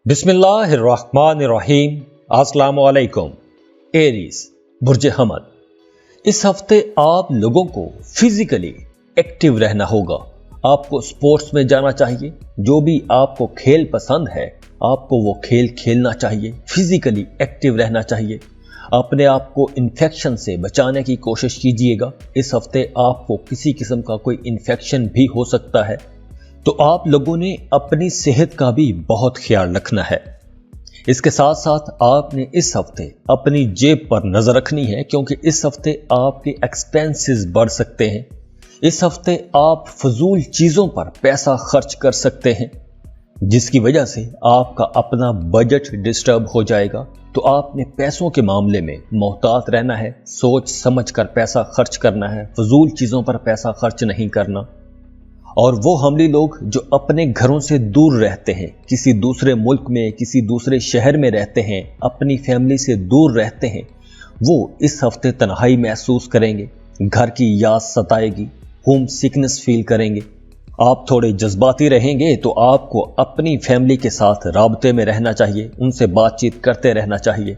बिस्मिल्लाहिर्रहमानिर्रहीम। अस्सलामु अलैकुम। एरीज बुर्ज हमद। इस हफ्ते आप लोगों को फिजिकली एक्टिव रहना होगा। आपको स्पोर्ट्स में जाना चाहिए। जो भी आपको खेल पसंद है आपको वो खेल खेलना चाहिए। फिजिकली एक्टिव रहना चाहिए। अपने आप को इन्फेक्शन से बचाने की कोशिश कीजिएगा। इस हफ्ते आपको किसी किस्म का कोई इन्फेक्शन भी हो सकता है, तो आप लोगों ने अपनी सेहत का भी बहुत ख्याल रखना है। इसके साथ साथ आपने इस हफ्ते अपनी जेब पर नजर रखनी है, क्योंकि इस हफ्ते आपके एक्सपेंसेस बढ़ सकते हैं। इस हफ्ते आप फजूल चीजों पर पैसा खर्च कर सकते हैं, जिसकी वजह से आपका अपना बजट डिस्टर्ब हो जाएगा। तो आपने पैसों के मामले में मोहतात रहना है, सोच समझ कर पैसा खर्च करना है, फजूल चीजों पर पैसा खर्च नहीं करना। और वो हमली लोग जो अपने घरों से दूर रहते हैं, किसी दूसरे मुल्क में, किसी दूसरे शहर में रहते हैं, अपनी फैमिली से दूर रहते हैं, वो इस हफ्ते तन्हाई महसूस करेंगे, घर की याद सताएगी, होम सिकनेस फील करेंगे। आप थोड़े जज्बाती रहेंगे, तो आपको अपनी फैमिली के साथ राब्ते में रहना चाहिए, उनसे बातचीत करते रहना चाहिए।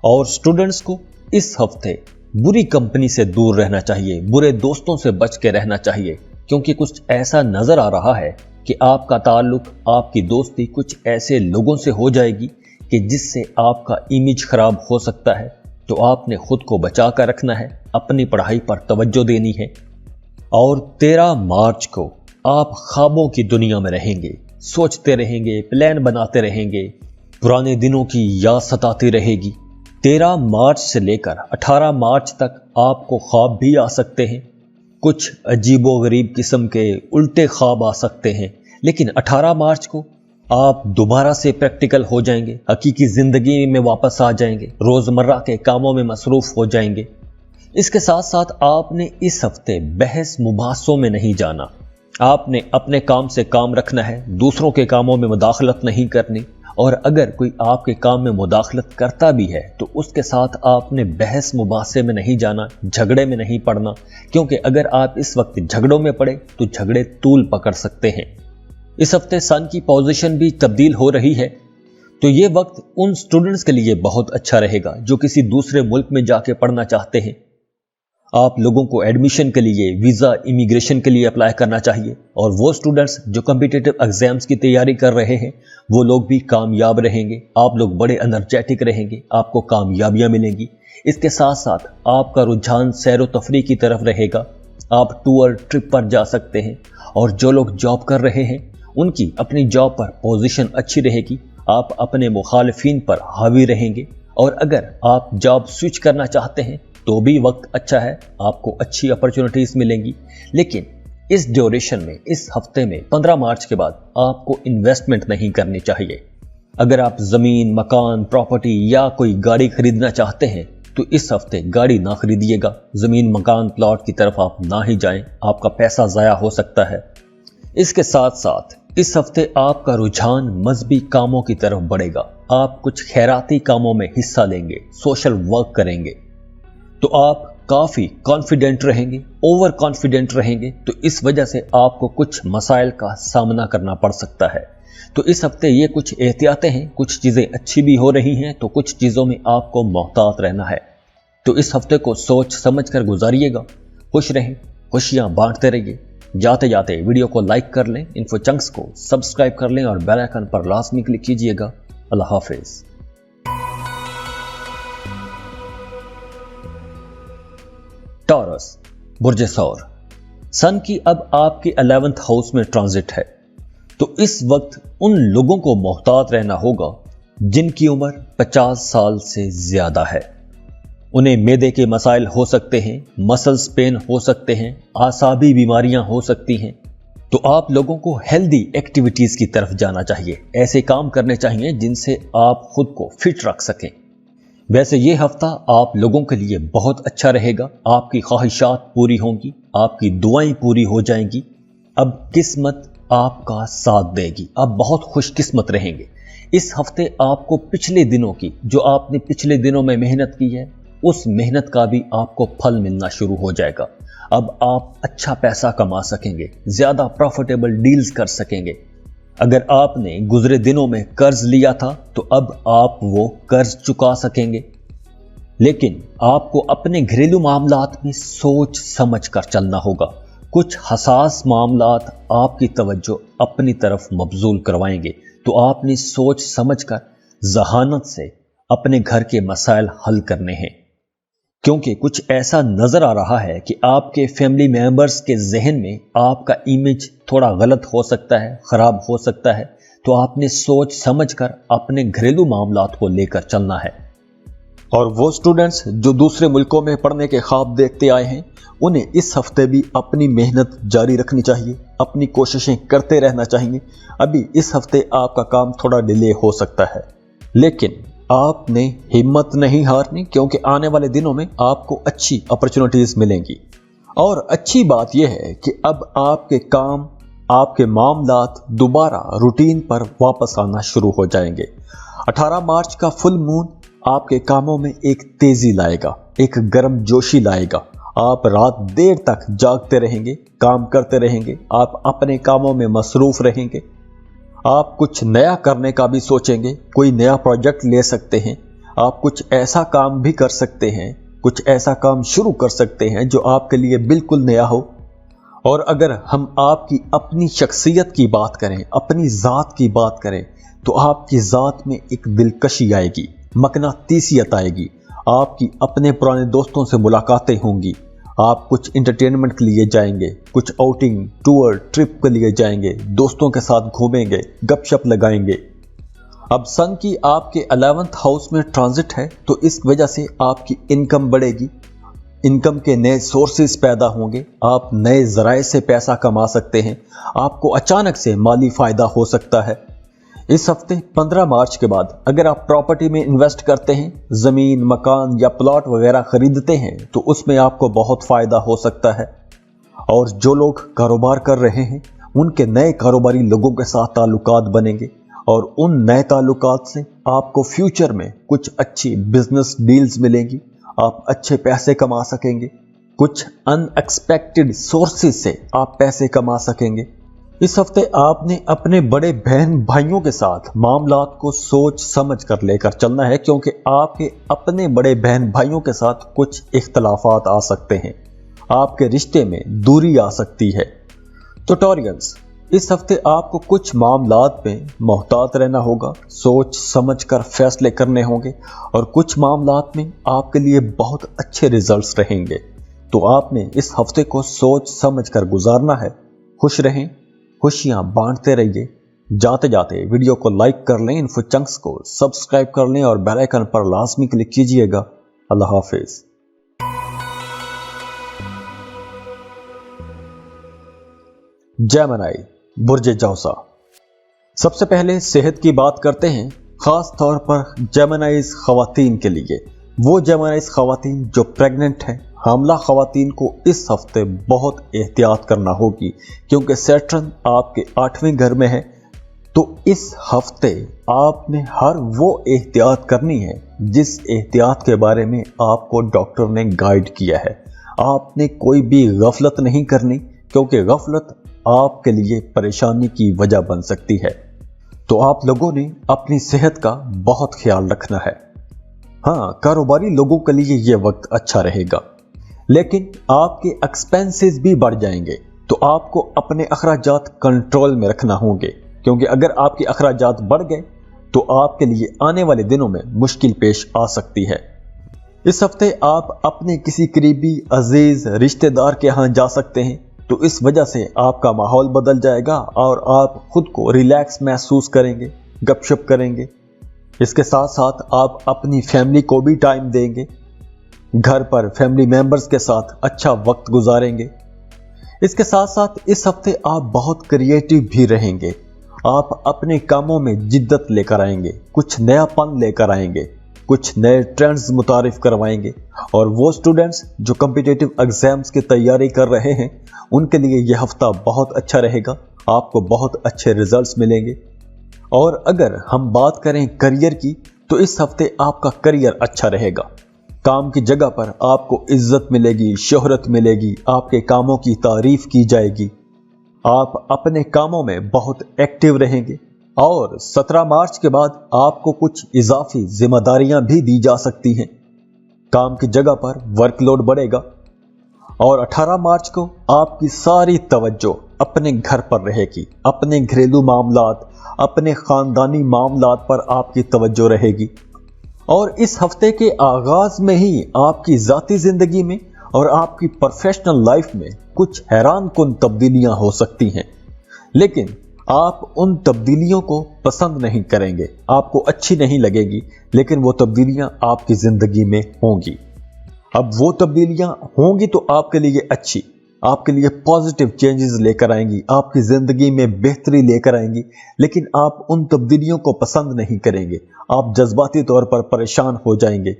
और स्टूडेंट्स को इस हफ्ते बुरी कंपनी से दूर रहना चाहिए, बुरे दोस्तों से बच के रहना चाहिए, क्योंकि कुछ ऐसा नजर आ रहा है कि आपका ताल्लुक, आपकी दोस्ती कुछ ऐसे लोगों से हो जाएगी कि जिससे आपका इमेज खराब हो सकता है। तो आपने खुद को बचा कर रखना है, अपनी पढ़ाई पर तवज्जो देनी है। और 13 मार्च को आप ख्वाबों की दुनिया में रहेंगे, सोचते रहेंगे, प्लान बनाते रहेंगे, पुराने दिनों की याद सताती रहेगी। 13 मार्च से लेकर 18 मार्च तक आपको ख्वाब भी आ सकते हैं, कुछ अजीबो गरीब किस्म के उल्टे ख्वाब आ सकते हैं। लेकिन 18 मार्च को आप दोबारा से प्रैक्टिकल हो जाएंगे, हकीकी जिंदगी में वापस आ जाएंगे, रोजमर्रा के कामों में मसरूफ हो जाएंगे। इसके साथ साथ आपने इस हफ्ते बहस मुबाहसों में नहीं जाना। आपने अपने काम से काम रखना है, दूसरों के कामों में मुदाखलत नहीं करनी। और अगर कोई आपके काम में मुदाखलत करता भी है तो उसके साथ आपने बहस मुबाहसे में नहीं जाना, झगड़े में नहीं पड़ना, क्योंकि अगर आप इस वक्त झगड़ों में पड़े तो झगड़े तूल पकड़ सकते हैं। इस हफ्ते सन की पोजीशन भी तब्दील हो रही है, तो ये वक्त उन स्टूडेंट्स के लिए बहुत अच्छा रहेगा जो किसी दूसरे मुल्क में जाके पढ़ना चाहते हैं। आप लोगों को एडमिशन के लिए, वीज़ा, इमिग्रेशन के लिए अप्लाई करना चाहिए। और वो स्टूडेंट्स जो कॉम्पिटिटिव एग्जाम्स की तैयारी कर रहे हैं वो लोग भी कामयाब रहेंगे। आप लोग बड़े एनर्जेटिक रहेंगे, आपको कामयाबियां मिलेंगी। इसके साथ साथ आपका रुझान सैर व तफरी की तरफ रहेगा। आप टूर ट्रिप पर जा सकते हैं। और जो लोग जॉब कर रहे हैं उनकी अपनी जॉब पर पोजीशन अच्छी रहेगी। आप अपने मुखालिफिन पर हावी रहेंगे। और अगर आप जॉब स्विच करना चाहते हैं तो भी वक्त अच्छा है, आपको अच्छी अपॉर्चुनिटीज मिलेंगी। लेकिन इस ड्यूरेशन में, इस हफ्ते में 15 मार्च के बाद आपको इन्वेस्टमेंट नहीं करनी चाहिए। अगर आप जमीन, मकान, प्रॉपर्टी या कोई गाड़ी खरीदना चाहते हैं तो इस हफ्ते गाड़ी ना खरीदिएगा। जमीन, मकान, प्लॉट की तरफ आप ना ही जाएं, आपका पैसा जाया हो सकता है। इसके साथ साथ इस हफ्ते आपका रुझान मजहबी कामों की तरफ बढ़ेगा। आप कुछ खैराती कामों में हिस्सा लेंगे, सोशल वर्क करेंगे, तो आप काफी कॉन्फिडेंट रहेंगे, ओवर कॉन्फिडेंट रहेंगे। तो इस वजह से आपको कुछ मसाइल का सामना करना पड़ सकता है। तो इस हफ्ते ये कुछ एहतियातें हैं, कुछ चीजें अच्छी भी हो रही हैं, तो कुछ चीजों में आपको मोहतात रहना है। तो इस हफ्ते को सोच समझ कर गुजारिएगा। खुश रहें, खुशियां बांटते रहिए। जाते जाते वीडियो को लाइक कर लें, इन्फो चंक्स को सब्सक्राइब कर लें और बेल आइकन पर लाजमी क्लिक कीजिएगा। अल्लाह हाफिज। टॉरस बुर्ज सौर। सन की अब आपके 11th हाउस में ट्रांजिट है, तो इस वक्त उन लोगों को मोहतात रहना होगा जिनकी उम्र 50 साल से ज्यादा है। उन्हें मैदे के मसाइल हो सकते हैं, मसल्स पेन हो सकते हैं, आसाबी बीमारियां हो सकती हैं। तो आप लोगों को हेल्दी एक्टिविटीज की तरफ जाना चाहिए। ऐसे काम करने चाहिए जिनसे आप खुद को फिट रख सकें। वैसे ये हफ्ता आप लोगों के लिए बहुत अच्छा रहेगा। आपकी ख्वाहिशात पूरी होंगी, आपकी दुआएं पूरी हो जाएंगी। अब किस्मत आपका साथ देगी, आप बहुत खुशकिस्मत रहेंगे। इस हफ्ते आपको पिछले दिनों की, जो आपने पिछले दिनों में मेहनत की है, उस मेहनत का भी आपको फल मिलना शुरू हो जाएगा। अब आप अच्छा पैसा कमा सकेंगे, ज्यादा प्रॉफिटेबल डील्स कर सकेंगे। अगर आपने गुजरे दिनों में कर्ज लिया था तो अब आप वो कर्ज चुका सकेंगे। लेकिन आपको अपने घरेलू मामलात में सोच समझ कर चलना होगा। कुछ हसास मामलात आपकी तवज्जो अपनी तरफ मबजूल करवाएंगे, तो आपने सोच समझ कर जहानत से अपने घर के मसाइल हल करने हैं। क्योंकि कुछ ऐसा नजर आ रहा है कि आपके फैमिली मेंबर्स के जहन में आपका इमेज थोड़ा गलत हो सकता है, खराब हो सकता है, तो आपने सोच समझकर अपने घरेलू मामलात को लेकर चलना है। और वो स्टूडेंट्स जो दूसरे मुल्कों में पढ़ने के ख्वाब देखते आए हैं, उन्हें इस हफ्ते भी अपनी मेहनत जारी रखनी चाहिए, अपनी कोशिशें करते रहना चाहिए। अभी इस हफ्ते आपका काम थोड़ा डिले हो सकता है, लेकिन आपने हिम्मत नहीं हारनी, क्योंकि आने वाले दिनों में आपको अच्छी अपॉर्चुनिटीज मिलेंगी। और अच्छी बात यह है कि अब आपके काम, आपके मामलात दोबारा रूटीन पर वापस आना शुरू हो जाएंगे। 18 मार्च का फुल मून आपके कामों में एक तेजी लाएगा, एक गर्म जोशी लाएगा। आप रात देर तक जागते रहेंगे, काम करते रहेंगे, आप अपने कामों में मसरूफ रहेंगे। आप कुछ नया करने का भी सोचेंगे, कोई नया प्रोजेक्ट ले सकते हैं, आप कुछ ऐसा काम भी कर सकते हैं, कुछ ऐसा काम शुरू कर सकते हैं जो आपके लिए बिल्कुल नया हो। और अगर हम आपकी अपनी शख्सियत की बात करें, अपनी ज़ात की बात करें, तो आपकी ज़ात में एक दिलकशी आएगी, मकनातीसियत आएगी। आपकी अपने पुराने दोस्तों से मुलाकातें होंगी, आप कुछ इंटरटेनमेंट के लिए जाएंगे, कुछ आउटिंग, टूर, ट्रिप के लिए जाएंगे, दोस्तों के साथ घूमेंगे, गपशप लगाएंगे। अब सन की आपके 11th हाउस में ट्रांजिट है, तो इस वजह से आपकी इनकम बढ़ेगी, इनकम के नए सोर्सेज पैदा होंगे, आप नए जराए से पैसा कमा सकते हैं, आपको अचानक से माली फायदा हो सकता है। इस हफ्ते 15 मार्च के बाद अगर आप प्रॉपर्टी में इन्वेस्ट करते हैं, ज़मीन, मकान या प्लॉट वगैरह खरीदते हैं, तो उसमें आपको बहुत फ़ायदा हो सकता है। और जो लोग कारोबार कर रहे हैं, उनके नए कारोबारी लोगों के साथ ताल्लुकात बनेंगे, और उन नए ताल्लुकात से आपको फ्यूचर में कुछ अच्छी बिजनेस डील्स मिलेंगी, आप अच्छे पैसे कमा सकेंगे, कुछ अनएक्सपेक्टेड सोर्सेज से आप पैसे कमा सकेंगे। इस हफ्ते आपने अपने बड़े बहन भाइयों के साथ मामलात को सोच समझ कर लेकर चलना है, क्योंकि आपके अपने बड़े बहन भाइयों के साथ कुछ इख्तलाफात आ सकते हैं, आपके रिश्ते में दूरी आ सकती है। तो टॉरियंस, इस हफ्ते आपको कुछ मामलात में मोहतात रहना होगा, सोच समझ कर फैसले करने होंगे, और कुछ मामलात में आपके लिए बहुत अच्छे रिजल्ट्स रहेंगे। तो आपने इस हफ्ते को सोच समझ कर गुजारना है। खुश रहें, खुशियां बांटते रहिए। जाते जाते वीडियो को लाइक कर लें, इन्फो चंक्स को सब्सक्राइब कर लें और बेल आइकन पर लाजमी क्लिक कीजिएगा। अल्लाह हाफिज। जेमिनी, बुर्ज जौसा। सबसे पहले सेहत की बात करते हैं, खास तौर पर जेमिनीज खवातीन के लिए। वो जेमिनीज खवातीन जो प्रेग्नेंट हैं, हामला खवातीन को इस हफ्ते बहुत एहतियात करना होगी, क्योंकि सैटर्न आपके 8वें घर में है। तो इस हफ्ते आपने हर वो एहतियात करनी है जिस एहतियात के बारे में आपको डॉक्टर ने गाइड किया है। आपने कोई भी गफलत नहीं करनी, क्योंकि गफलत आपके लिए परेशानी की वजह बन सकती है। तो आप लोगों ने अपनी सेहत का बहुत ख्याल रखना है। हाँ, कारोबारी लोगों के लिए ये वक्त अच्छा रहेगा, लेकिन आपके एक्सपेंसेस भी बढ़ जाएंगे, तो आपको अपने अखराजात कंट्रोल में रखना होंगे, क्योंकि अगर आपके अखराजात बढ़ गए तो आपके लिए आने वाले दिनों में मुश्किल पेश आ सकती है। इस हफ्ते आप अपने किसी करीबी अजीज रिश्तेदार के यहाँ जा सकते हैं, तो इस वजह से आपका माहौल बदल जाएगा और आप खुद को रिलैक्स महसूस करेंगे, गपशप करेंगे। इसके साथ साथ आप अपनी फैमिली को भी टाइम देंगे, घर पर फैमिली मेंबर्स के साथ अच्छा वक्त गुजारेंगे। इसके साथ साथ इस हफ्ते आप बहुत क्रिएटिव भी रहेंगे, आप अपने कामों में जिद्दत लेकर आएंगे, कुछ नयापन लेकर आएंगे, कुछ नए ट्रेंड्स मुतारिफ करवाएंगे। और वो स्टूडेंट्स जो कॉम्पिटिटिव एग्जाम्स की तैयारी कर रहे हैं, उनके लिए यह हफ्ता बहुत अच्छा रहेगा, आपको बहुत अच्छे रिजल्ट्स मिलेंगे। और अगर हम बात करें करियर की, तो इस हफ्ते आपका करियर अच्छा रहेगा। काम की जगह पर आपको इज्जत मिलेगी, शोहरत मिलेगी, आपके कामों की तारीफ की जाएगी। आप अपने कामों में बहुत एक्टिव रहेंगे और 17 मार्च के बाद आपको कुछ इजाफी जिम्मेदारियां भी दी जा सकती हैं। काम की जगह पर वर्कलोड बढ़ेगा और 18 मार्च को आपकी सारी तवज्जो अपने घर पर रहेगी। अपने घरेलू मामलात, अपने खानदानी मामलात पर आपकी तवज्जो रहेगी। और इस हफ्ते के आगाज में ही आपकी जाती जिंदगी में और आपकी प्रोफेशनल लाइफ में कुछ हैरान कुन तब्दीलियां हो सकती हैं, लेकिन आप उन तब्दीलियों को पसंद नहीं करेंगे, आपको अच्छी नहीं लगेगी, लेकिन वो तब्दीलियां आपकी जिंदगी में होंगी। अब वो तब्दीलियां होंगी तो आपके लिए अच्छी, आपके लिए पॉजिटिव चेंजेस लेकर आएंगी, आपकी जिंदगी में बेहतरी लेकर आएंगी, लेकिन आप उन तब्दीलियों को पसंद नहीं करेंगे, आप जज्बाती तौर पर परेशान हो जाएंगे।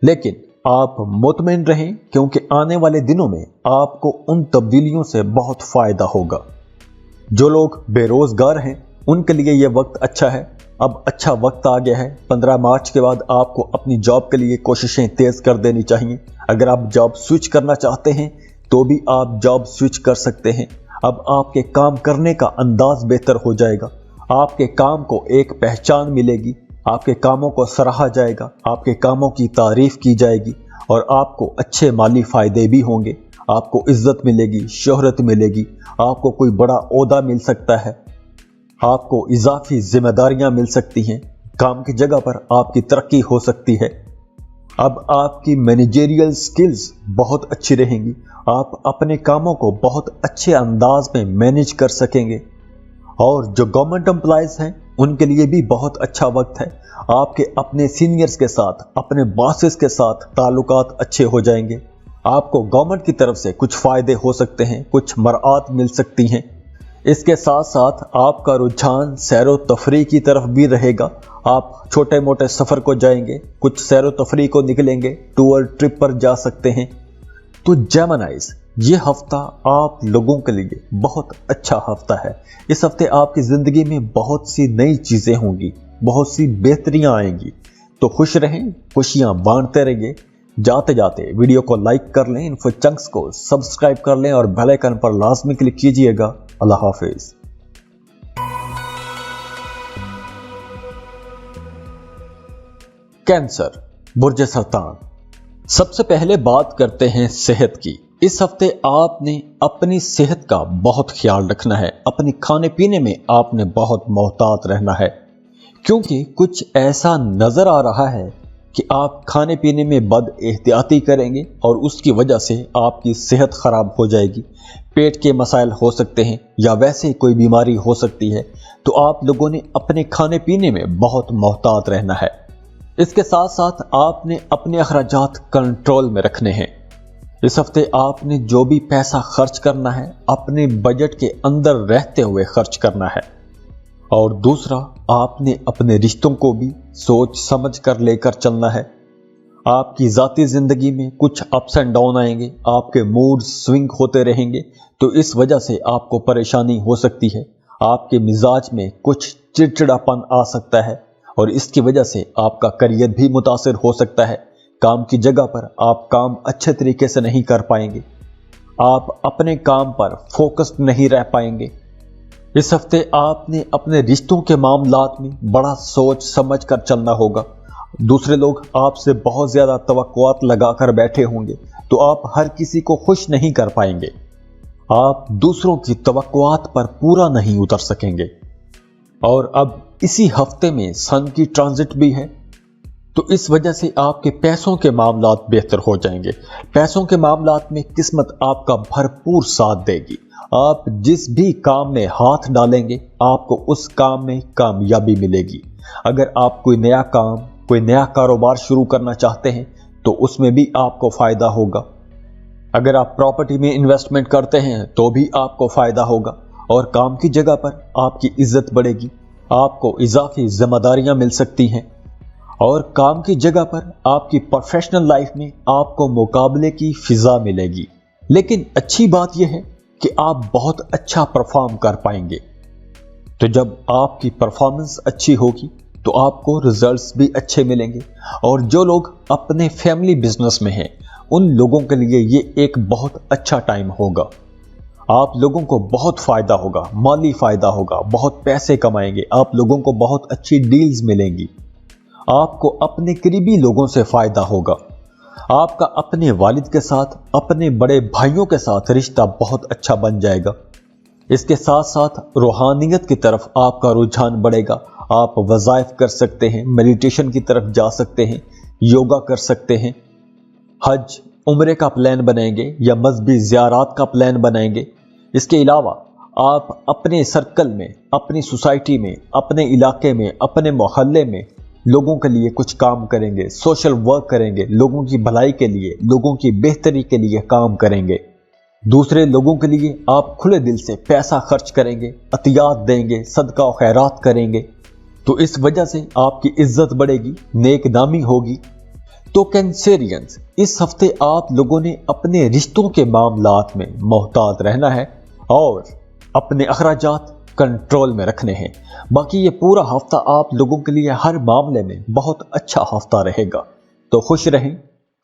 लेकिन आप मुतमईन रहें, क्योंकि आने वाले दिनों में आपको उन तब्दीलियों से बहुत फायदा होगा। जो लोग बेरोजगार हैं उनके लिए यह वक्त अच्छा है। अब अच्छा वक्त आ गया है। 15 मार्च के बाद आपको अपनी जॉब के लिए कोशिशें तेज कर देनी चाहिए। अगर आप जॉब स्विच करना चाहते हैं तो भी आप जॉब स्विच कर सकते हैं। अब आपके काम करने का अंदाज बेहतर हो जाएगा, आपके काम को एक पहचान मिलेगी, आपके कामों को सराहा जाएगा, आपके कामों की तारीफ की जाएगी और आपको अच्छे माली फायदे भी होंगे। आपको इज्जत मिलेगी, शोहरत मिलेगी, आपको कोई बड़ा ओहदा मिल सकता है, आपको इजाफी जिम्मेदारियां मिल सकती हैं, काम की जगह पर आपकी तरक्की हो सकती है। अब आपकी मैनेजरियल स्किल्स बहुत अच्छी रहेंगी, आप अपने कामों को बहुत अच्छे अंदाज में मैनेज कर सकेंगे। और जो गवर्नमेंट एम्प्लॉयज हैं उनके लिए भी बहुत अच्छा वक्त है। आपके अपने सीनियर्स के साथ, अपने बॉसेस के साथ ताल्लुकात अच्छे हो जाएंगे। आपको गवर्नमेंट की तरफ से कुछ फायदे हो सकते हैं, कुछ मराआत मिल सकती हैं। इसके साथ साथ आपका रुझान सैरो तफरी की तरफ भी रहेगा। आप छोटे मोटे सफ़र को जाएंगे, कुछ सैरो तफरी को निकलेंगे, टूर ट्रिप पर जा सकते हैं। तो जेमिनाइज, ये हफ्ता आप लोगों के लिए बहुत अच्छा हफ्ता है। इस हफ्ते आपकी ज़िंदगी में बहुत सी नई चीज़ें होंगी, बहुत सी बेहतरियां आएंगी। तो खुश रहें, खुशियां बांटते रहिए। जाते जाते वीडियो को लाइक कर लें, इन्फो चंक्स को सब्सक्राइब कर लें और बेल आइकन पर लाजमी क्लिक कीजिएगा। अल्लाह हाफिज। कैंसर, बुर्ज सरतान। सबसे पहले बात करते हैं सेहत की। इस हफ्ते आपने अपनी सेहत का बहुत ख्याल रखना है। अपने खाने पीने में आपने बहुत मोहतात रहना है, क्योंकि कुछ ऐसा नजर आ रहा है कि आप खाने पीने में बद एहतियाती करेंगे और उसकी वजह से आपकी सेहत खराब हो जाएगी। पेट के मसाइल हो सकते हैं या वैसे कोई बीमारी हो सकती है। तो आप लोगों ने अपने खाने पीने में बहुत मोहतात रहना है। इसके साथ साथ आपने अपने अखराजात कंट्रोल में रखने हैं। इस हफ्ते आपने जो भी पैसा खर्च करना है अपने बजट के अंदर रहते हुए खर्च करना है। और दूसरा, आपने अपने रिश्तों को भी सोच समझ कर लेकर चलना है। आपकी ज़ाती ज़िंदगी में कुछ अप्स एंड डाउन आएंगे, आपके मूड स्विंग होते रहेंगे, तो इस वजह से आपको परेशानी हो सकती है। आपके मिजाज में कुछ चिड़चिड़ापन आ सकता है और इसकी वजह से आपका करियर भी मुतासिर हो सकता है। काम की जगह पर आप काम अच्छे तरीके से नहीं कर पाएंगे, आप अपने काम पर फोकस्ड नहीं रह पाएंगे। इस हफ्ते आपने अपने रिश्तों के मामलात में बड़ा सोच समझ कर चलना होगा। दूसरे लोग आपसे बहुत ज़्यादा तवक्कुआत लगाकर बैठे होंगे, तो आप हर किसी को खुश नहीं कर पाएंगे। आप दूसरों की तवक्कुआत पर पूरा नहीं उतर सकेंगे। और अब इसी हफ्ते में सन की ट्रांजिट भी है, तो इस वजह से आपके पैसों के मामलात बेहतर हो जाएंगे। पैसों के मामलात में किस्मत आपका भरपूर साथ देगी। आप जिस भी काम में हाथ डालेंगे आपको उस काम में कामयाबी मिलेगी। अगर आप कोई नया काम, कोई नया कारोबार शुरू करना चाहते हैं तो उसमें भी आपको फायदा होगा। अगर आप प्रॉपर्टी में इन्वेस्टमेंट करते हैं तो भी आपको फायदा होगा और काम की जगह पर आपकी इज्जत बढ़ेगी। आपको इजाफी जिम्मेदारियां मिल सकती हैं और काम की जगह पर आपकी प्रोफेशनल लाइफ में आपको मुकाबले की फिजा मिलेगी। लेकिन अच्छी बात यह है कि आप बहुत अच्छा परफॉर्म कर पाएंगे। तो जब आपकी परफॉर्मेंस अच्छी होगी तो आपको रिजल्ट्स भी अच्छे मिलेंगे। और जो लोग अपने फैमिली बिजनेस में हैं उन लोगों के लिए ये एक बहुत अच्छा टाइम होगा। आप लोगों को बहुत फायदा होगा, माली फायदा होगा, बहुत पैसे कमाएंगे, आप लोगों को बहुत अच्छी डील्स मिलेंगी, आपको अपने करीबी लोगों से फायदा होगा, आपका अपने वालिद के साथ, अपने बड़े भाइयों के साथ रिश्ता बहुत अच्छा बन जाएगा। इसके साथ साथ रूहानियत की तरफ आपका रुझान बढ़ेगा। आप वज़ाइफ कर सकते हैं, मेडिटेशन की तरफ जा सकते हैं, योगा कर सकते हैं, हज उम्रे का प्लान बनाएंगे या मजहबी ज़ियारात का प्लान बनाएंगे। इसके अलावा आप अपने सर्कल में, अपनी सोसाइटी में, अपने इलाके में, अपने मोहल्ले में लोगों के लिए कुछ काम करेंगे, सोशल वर्क करेंगे, लोगों की भलाई के लिए, लोगों की बेहतरी के लिए काम करेंगे। दूसरे लोगों के लिए आप खुले दिल से पैसा खर्च करेंगे, अतियात देंगे, सदका और खैरात करेंगे, तो इस वजह से आपकी इज्जत बढ़ेगी, नेक नामी होगी। तो कैंसेरियंस, इस हफ्ते आप लोगों ने अपने रिश्तों के मामलात में मोहतात रहना है और अपने अखराजात कंट्रोल में रखने हैं। बाकी ये पूरा हफ्ता आप लोगों के लिए हर मामले में बहुत अच्छा हफ्ता रहेगा। तो खुश रहें,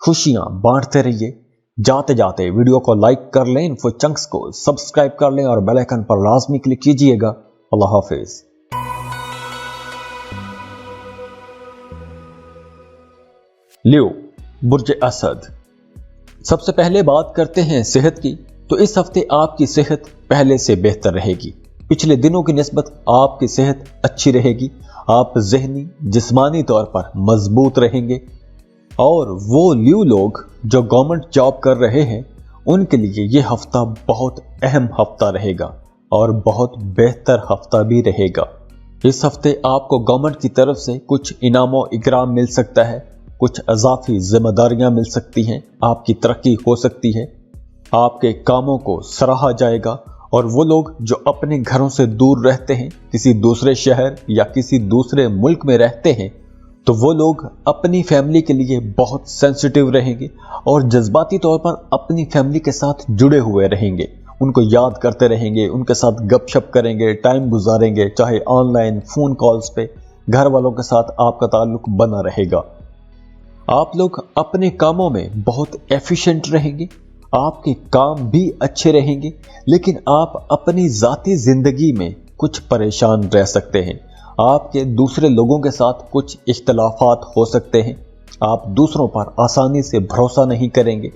खुशियां बांटते रहिए। जाते जाते वीडियो को लाइक कर लें, इन्फो चंक्स को सब्सक्राइब कर लें और बेल आइकन पर लाजमी क्लिक कीजिएगा। अल्लाह हाफिज। लियो, बुर्ज असद। सबसे पहले बात करते हैं सेहत की। तो इस हफ्ते आपकी सेहत पहले से बेहतर रहेगी। पिछले दिनों की निस्बत आपकी सेहत अच्छी रहेगी। आप ज़हनी, जिस्मानी तौर पर मजबूत रहेंगे। और वो लियो लोग जो गवर्नमेंट जॉब कर रहे हैं, उनके लिए ये हफ्ता बहुत अहम हफ्ता रहेगा और बहुत बेहतर हफ्ता भी रहेगा। इस हफ्ते आपको गवर्नमेंट की तरफ से कुछ इनाम और इकराम मिल सकता है, कुछ अजाफी जिम्मेदारियां मिल सकती हैं, आपकी तरक्की हो सकती है, आपके कामों को सराहा जाएगा। और वो लोग जो अपने घरों से दूर रहते हैं, किसी दूसरे शहर या किसी दूसरे मुल्क में रहते हैं, तो वो लोग अपनी फैमिली के लिए बहुत सेंसिटिव रहेंगे और जज्बाती तौर पर अपनी फैमिली के साथ जुड़े हुए रहेंगे। उनको याद करते रहेंगे, उनके साथ गपशप करेंगे, टाइम गुजारेंगे, चाहे ऑनलाइन, फ़ोन कॉल्स पे। घर वालों के साथ आपका ताल्लुक बना रहेगा। आप लोग अपने कामों में बहुत एफिशिएंट रहेंगे, आपके काम भी अच्छे रहेंगे, लेकिन आप अपनी ज़ाती ज़िंदगी में कुछ परेशान रह सकते हैं। आपके दूसरे लोगों के साथ कुछ इख्तलाफात हो सकते हैं। आप दूसरों पर आसानी से भरोसा नहीं करेंगे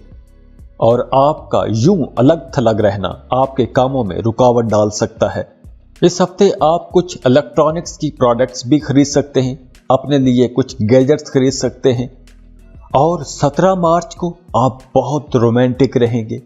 और आपका यूं अलग थलग रहना आपके कामों में रुकावट डाल सकता है। इस हफ्ते आप कुछ इलेक्ट्रॉनिक्स की प्रोडक्ट्स भी खरीद सकते हैं, अपने लिए कुछ गैजेट्स खरीद सकते हैं। और 17 मार्च को आप बहुत रोमांटिक रहेंगे।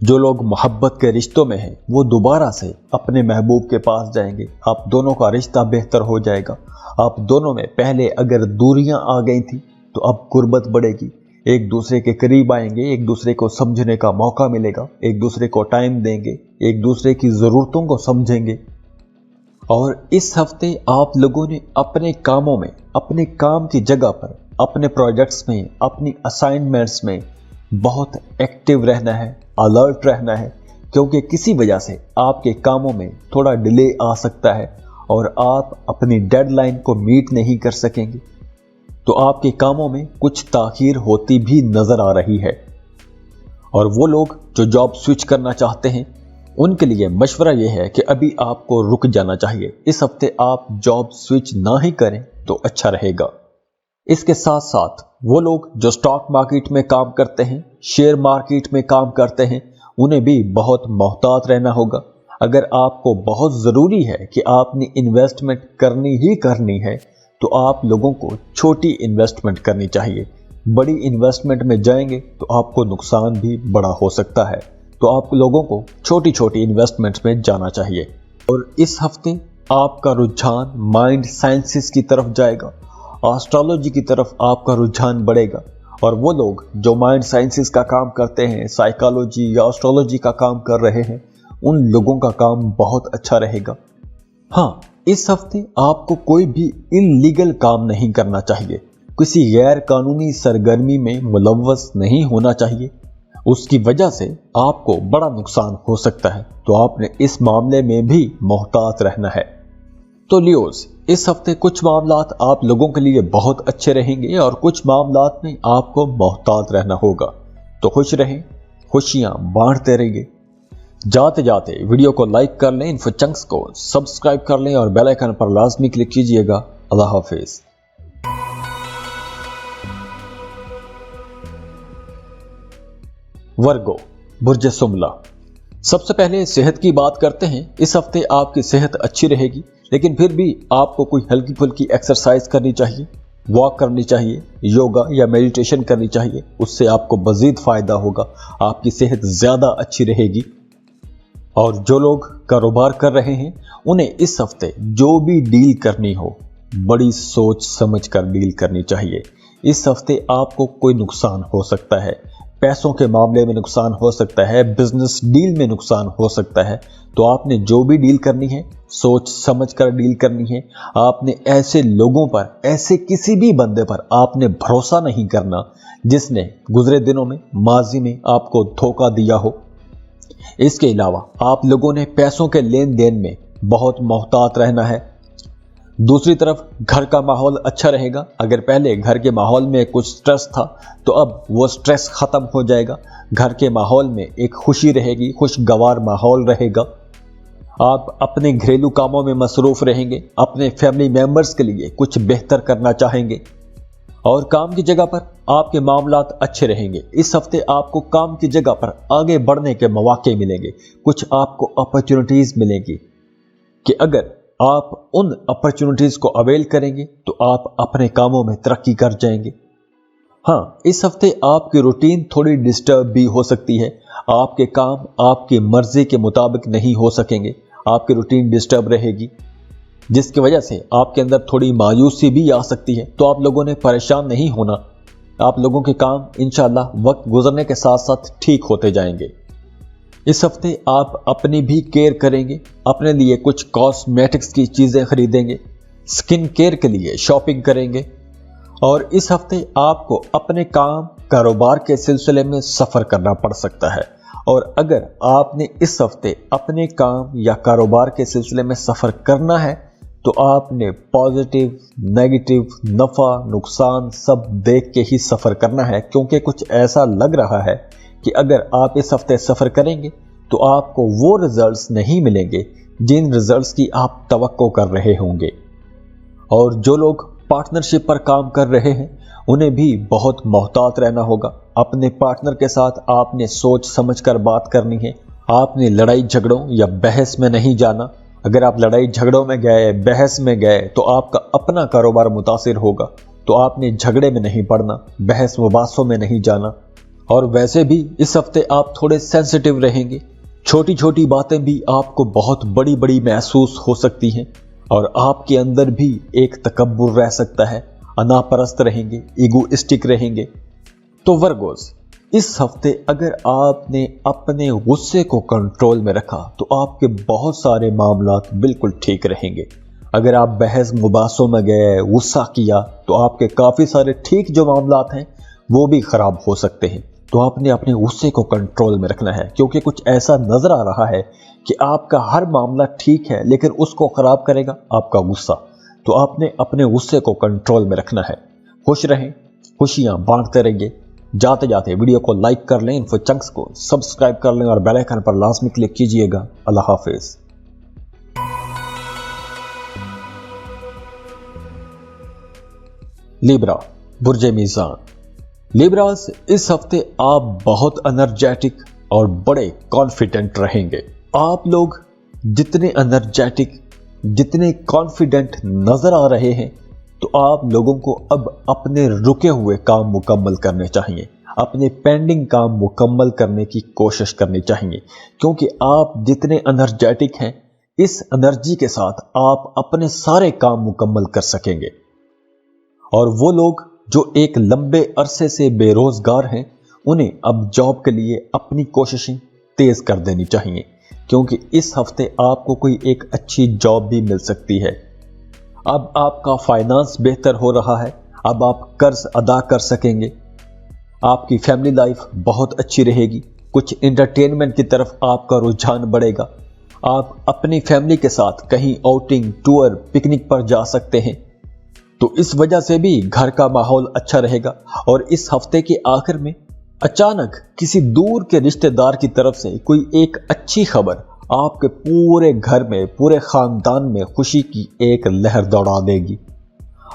जो लोग मोहब्बत के रिश्तों में हैं, वो दोबारा से अपने महबूब के पास जाएंगे। आप दोनों का रिश्ता बेहतर हो जाएगा। आप दोनों में पहले अगर दूरियां आ गई थी, तो अब गुर्बत बढ़ेगी। एक दूसरे के करीब आएंगे, एक दूसरे को समझने का मौका मिलेगा, एक दूसरे को टाइम देंगे, एक दूसरे की ज़रूरतों को समझेंगे। और इस हफ्ते आप लोगों ने अपने कामों में, अपने काम की जगह पर, अपने प्रोजेक्ट्स में, अपनी असाइनमेंट्स में बहुत एक्टिव रहना है, अलर्ट रहना है, क्योंकि किसी वजह से आपके कामों में थोड़ा डिले आ सकता है और आप अपनी डेडलाइन को मीट नहीं कर सकेंगे। तो आपके कामों में कुछ ताखीर होती भी नजर आ रही है। और वो लोग जो जॉब स्विच करना चाहते हैं, उनके लिए मशवरा यह है कि अभी आपको रुक जाना चाहिए। इस हफ्ते आप जॉब स्विच ना ही करें तो अच्छा रहेगा। इसके साथ साथ वो लोग जो स्टॉक मार्केट में काम करते हैं, शेयर मार्केट में काम करते हैं, उन्हें भी बहुत मोहतात रहना होगा। अगर आपको बहुत ज़रूरी है कि आपने इन्वेस्टमेंट करनी ही करनी है, तो आप लोगों को छोटी इन्वेस्टमेंट करनी चाहिए। बड़ी इन्वेस्टमेंट में जाएंगे तो आपको नुकसान भी बड़ा हो सकता है। तो आप लोगों को छोटी छोटी इन्वेस्टमेंट्स में जाना चाहिए। और इस हफ्ते आपका रुझान माइंड साइंसेस की तरफ जाएगा, एस्ट्रोलॉजी की तरफ आपका रुझान बढ़ेगा। और वो लोग जो माइंड साइंसेस का काम करते हैं, साइकोलॉजी या एस्ट्रोलॉजी का काम कर रहे हैं, उन लोगों का काम बहुत अच्छा रहेगा। हाँ, इस हफ्ते आपको कोई भी इल्लीगल काम नहीं करना चाहिए, किसी गैर कानूनी सरगर्मी में मुलव्वस नहीं होना चाहिए। उसकी वजह से आपको बड़ा नुकसान हो सकता है, तो आपने इस मामले में भी मोहतात रहना है। तो लियोस, इस हफ्ते कुछ मामलात आप लोगों के लिए बहुत अच्छे रहेंगे और कुछ मामलात में आपको मोहतात रहना होगा। तो खुश रहें, खुशियां बांटते रहिए। जाते जाते वीडियो को लाइक कर लें, इन्फो चंक्स को सब्सक्राइब कर लें और बेल आइकन पर लाजमी क्लिक कीजिएगा। अल्लाह हाफिज। वर्गो, बुर्ज सुमला। सबसे पहले सेहत की बात करते हैं। इस हफ्ते आपकी सेहत अच्छी रहेगी, लेकिन फिर भी आपको कोई हल्की फुल्की एक्सरसाइज करनी चाहिए, वॉक करनी चाहिए, योगा या मेडिटेशन करनी चाहिए। उससे आपको मजीद फायदा होगा, आपकी सेहत ज्यादा अच्छी रहेगी। और जो लोग कारोबार कर रहे हैं उन्हें इस हफ्ते जो भी डील करनी हो बड़ी सोच समझ कर डील करनी चाहिए। इस हफ्ते आपको कोई नुकसान हो सकता है, पैसों के मामले में नुकसान हो सकता है, बिजनेस डील में नुकसान हो सकता है। तो आपने जो भी डील करनी है सोच समझ कर डील करनी है। आपने ऐसे लोगों पर, ऐसे किसी भी बंदे पर आपने भरोसा नहीं करना जिसने गुजरे दिनों में, माजी में आपको धोखा दिया हो। इसके अलावा आप लोगों ने पैसों के लेन देन में बहुत मोहतात रहना है। दूसरी तरफ घर का माहौल अच्छा रहेगा। अगर पहले घर के माहौल में कुछ स्ट्रेस था तो अब वो स्ट्रेस खत्म हो जाएगा। घर के माहौल में एक खुशी रहेगी, खुशगवार माहौल रहेगा। आप अपने घरेलू कामों में मसरूफ रहेंगे, अपने फैमिली मेंबर्स के लिए कुछ बेहतर करना चाहेंगे और काम की जगह पर आपके मामलात अच्छे रहेंगे। इस हफ्ते आपको काम की जगह पर आगे बढ़ने के मौके मिलेंगे, कुछ आपको अपॉर्चुनिटीज मिलेंगी कि अगर आप उन अपॉर्चुनिटीज को अवेल करेंगे तो आप अपने कामों में तरक्की कर जाएंगे। हाँ, इस हफ्ते आपकी रूटीन थोड़ी डिस्टर्ब भी हो सकती है। आपके काम आपकी मर्जी के मुताबिक नहीं हो सकेंगे, आपकी रूटीन डिस्टर्ब रहेगी, जिसकी वजह से आपके अंदर थोड़ी मायूसी भी आ सकती है। तो आप लोगों ने परेशान नहीं होना, आप लोगों के काम इंशाल्लाह वक्त गुजरने के साथ साथ ठीक होते जाएंगे। इस हफ्ते आप अपनी भी केयर करेंगे, अपने लिए कुछ कॉस्मेटिक्स की चीजें खरीदेंगे, स्किन केयर के लिए शॉपिंग करेंगे। और इस हफ्ते आपको अपने काम कारोबार के सिलसिले में सफर करना पड़ सकता है। और अगर आपने इस हफ्ते अपने काम या कारोबार के सिलसिले में सफर करना है तो आपने पॉजिटिव, नेगेटिव, नफा, नुकसान सब देख के ही सफर करना है, क्योंकि कुछ ऐसा लग रहा है कि अगर आप इस हफ्ते सफर करेंगे तो आपको वो रिजल्ट्स नहीं मिलेंगे जिन रिजल्ट्स की आप तवक्को कर रहे होंगे। और जो लोग पार्टनरशिप पर काम कर रहे हैं उन्हें भी बहुत मोहतात रहना होगा। अपने पार्टनर के साथ आपने सोच समझ कर बात करनी है। आपने लड़ाई झगड़ों या बहस में नहीं जाना। अगर आप लड़ाई झगड़ों में गए, बहस में गए तो आपका अपना कारोबार मुतासिर होगा। तो आपने झगड़े में नहीं पड़ना, बहस मुबासों में नहीं जाना। और वैसे भी इस हफ्ते आप थोड़े सेंसिटिव रहेंगे, छोटी छोटी बातें भी आपको बहुत बड़ी बड़ी महसूस हो सकती हैं और आपके अंदर भी एक तकब्बुर रह सकता है, अनापरस्त रहेंगे, ईगोइस्टिक रहेंगे। तो वर्गोस, इस हफ्ते अगर आपने अपने गुस्से को कंट्रोल में रखा तो आपके बहुत सारे मामलात बिल्कुल ठीक रहेंगे। अगर आप बहस मुबासों में गए, गुस्सा किया तो आपके काफ़ी सारे ठीक जो मामलात हैं वो भी ख़राब हो सकते हैं। तो आपने अपने गुस्से को कंट्रोल में रखना है, क्योंकि कुछ ऐसा नज़र आ रहा है कि आपका हर मामला ठीक है लेकिन उसको ख़राब करेगा आपका गुस्सा। तो आपने अपने गुस्से को कंट्रोल में रखना है। खुश रहें, खुशियाँ बांटते रहिए। जाते जाते वीडियो को लाइक कर लें, इन्फो चंक्स को सब्सक्राइब कर लें और बेल आइकन पर लाजमी क्लिक कीजिएगा। अल्लाह हाफिज। लिब्रा, बुर्ज मीज़ान। लिब्रास, इस हफ्ते आप बहुत एनर्जेटिक और बड़े कॉन्फिडेंट रहेंगे। आप लोग जितने एनर्जेटिक, जितने कॉन्फिडेंट नजर आ रहे हैं तो आप लोगों को अब अपने रुके हुए काम मुकम्मल करने चाहिए, अपने पेंडिंग काम मुकम्मल करने की कोशिश करनी चाहिए। क्योंकि आप जितने एनर्जेटिक हैं, इस एनर्जी के साथ आप अपने सारे काम मुकम्मल कर सकेंगे। और वो लोग जो एक लंबे अरसे से बेरोजगार हैं उन्हें अब जॉब के लिए अपनी कोशिशें तेज कर देनी चाहिए, क्योंकि इस हफ्ते आपको कोई एक अच्छी जॉब भी मिल सकती है। अब आपका फाइनेंस बेहतर हो रहा है, अब आप कर्ज अदा कर सकेंगे, आपकी फैमिली लाइफ बहुत अच्छी रहेगी, कुछ एंटरटेनमेंट की तरफ आपका रुझान बढ़ेगा। आप अपनी फैमिली के साथ कहीं आउटिंग, टूर, पिकनिक पर जा सकते हैं। तो इस वजह से भी घर का माहौल अच्छा रहेगा। और इस हफ्ते के आखिर में अचानक किसी दूर के रिश्तेदार की तरफ से कोई एक अच्छी खबर आपके पूरे घर में, पूरे खानदान में खुशी की एक लहर दौड़ा देगी।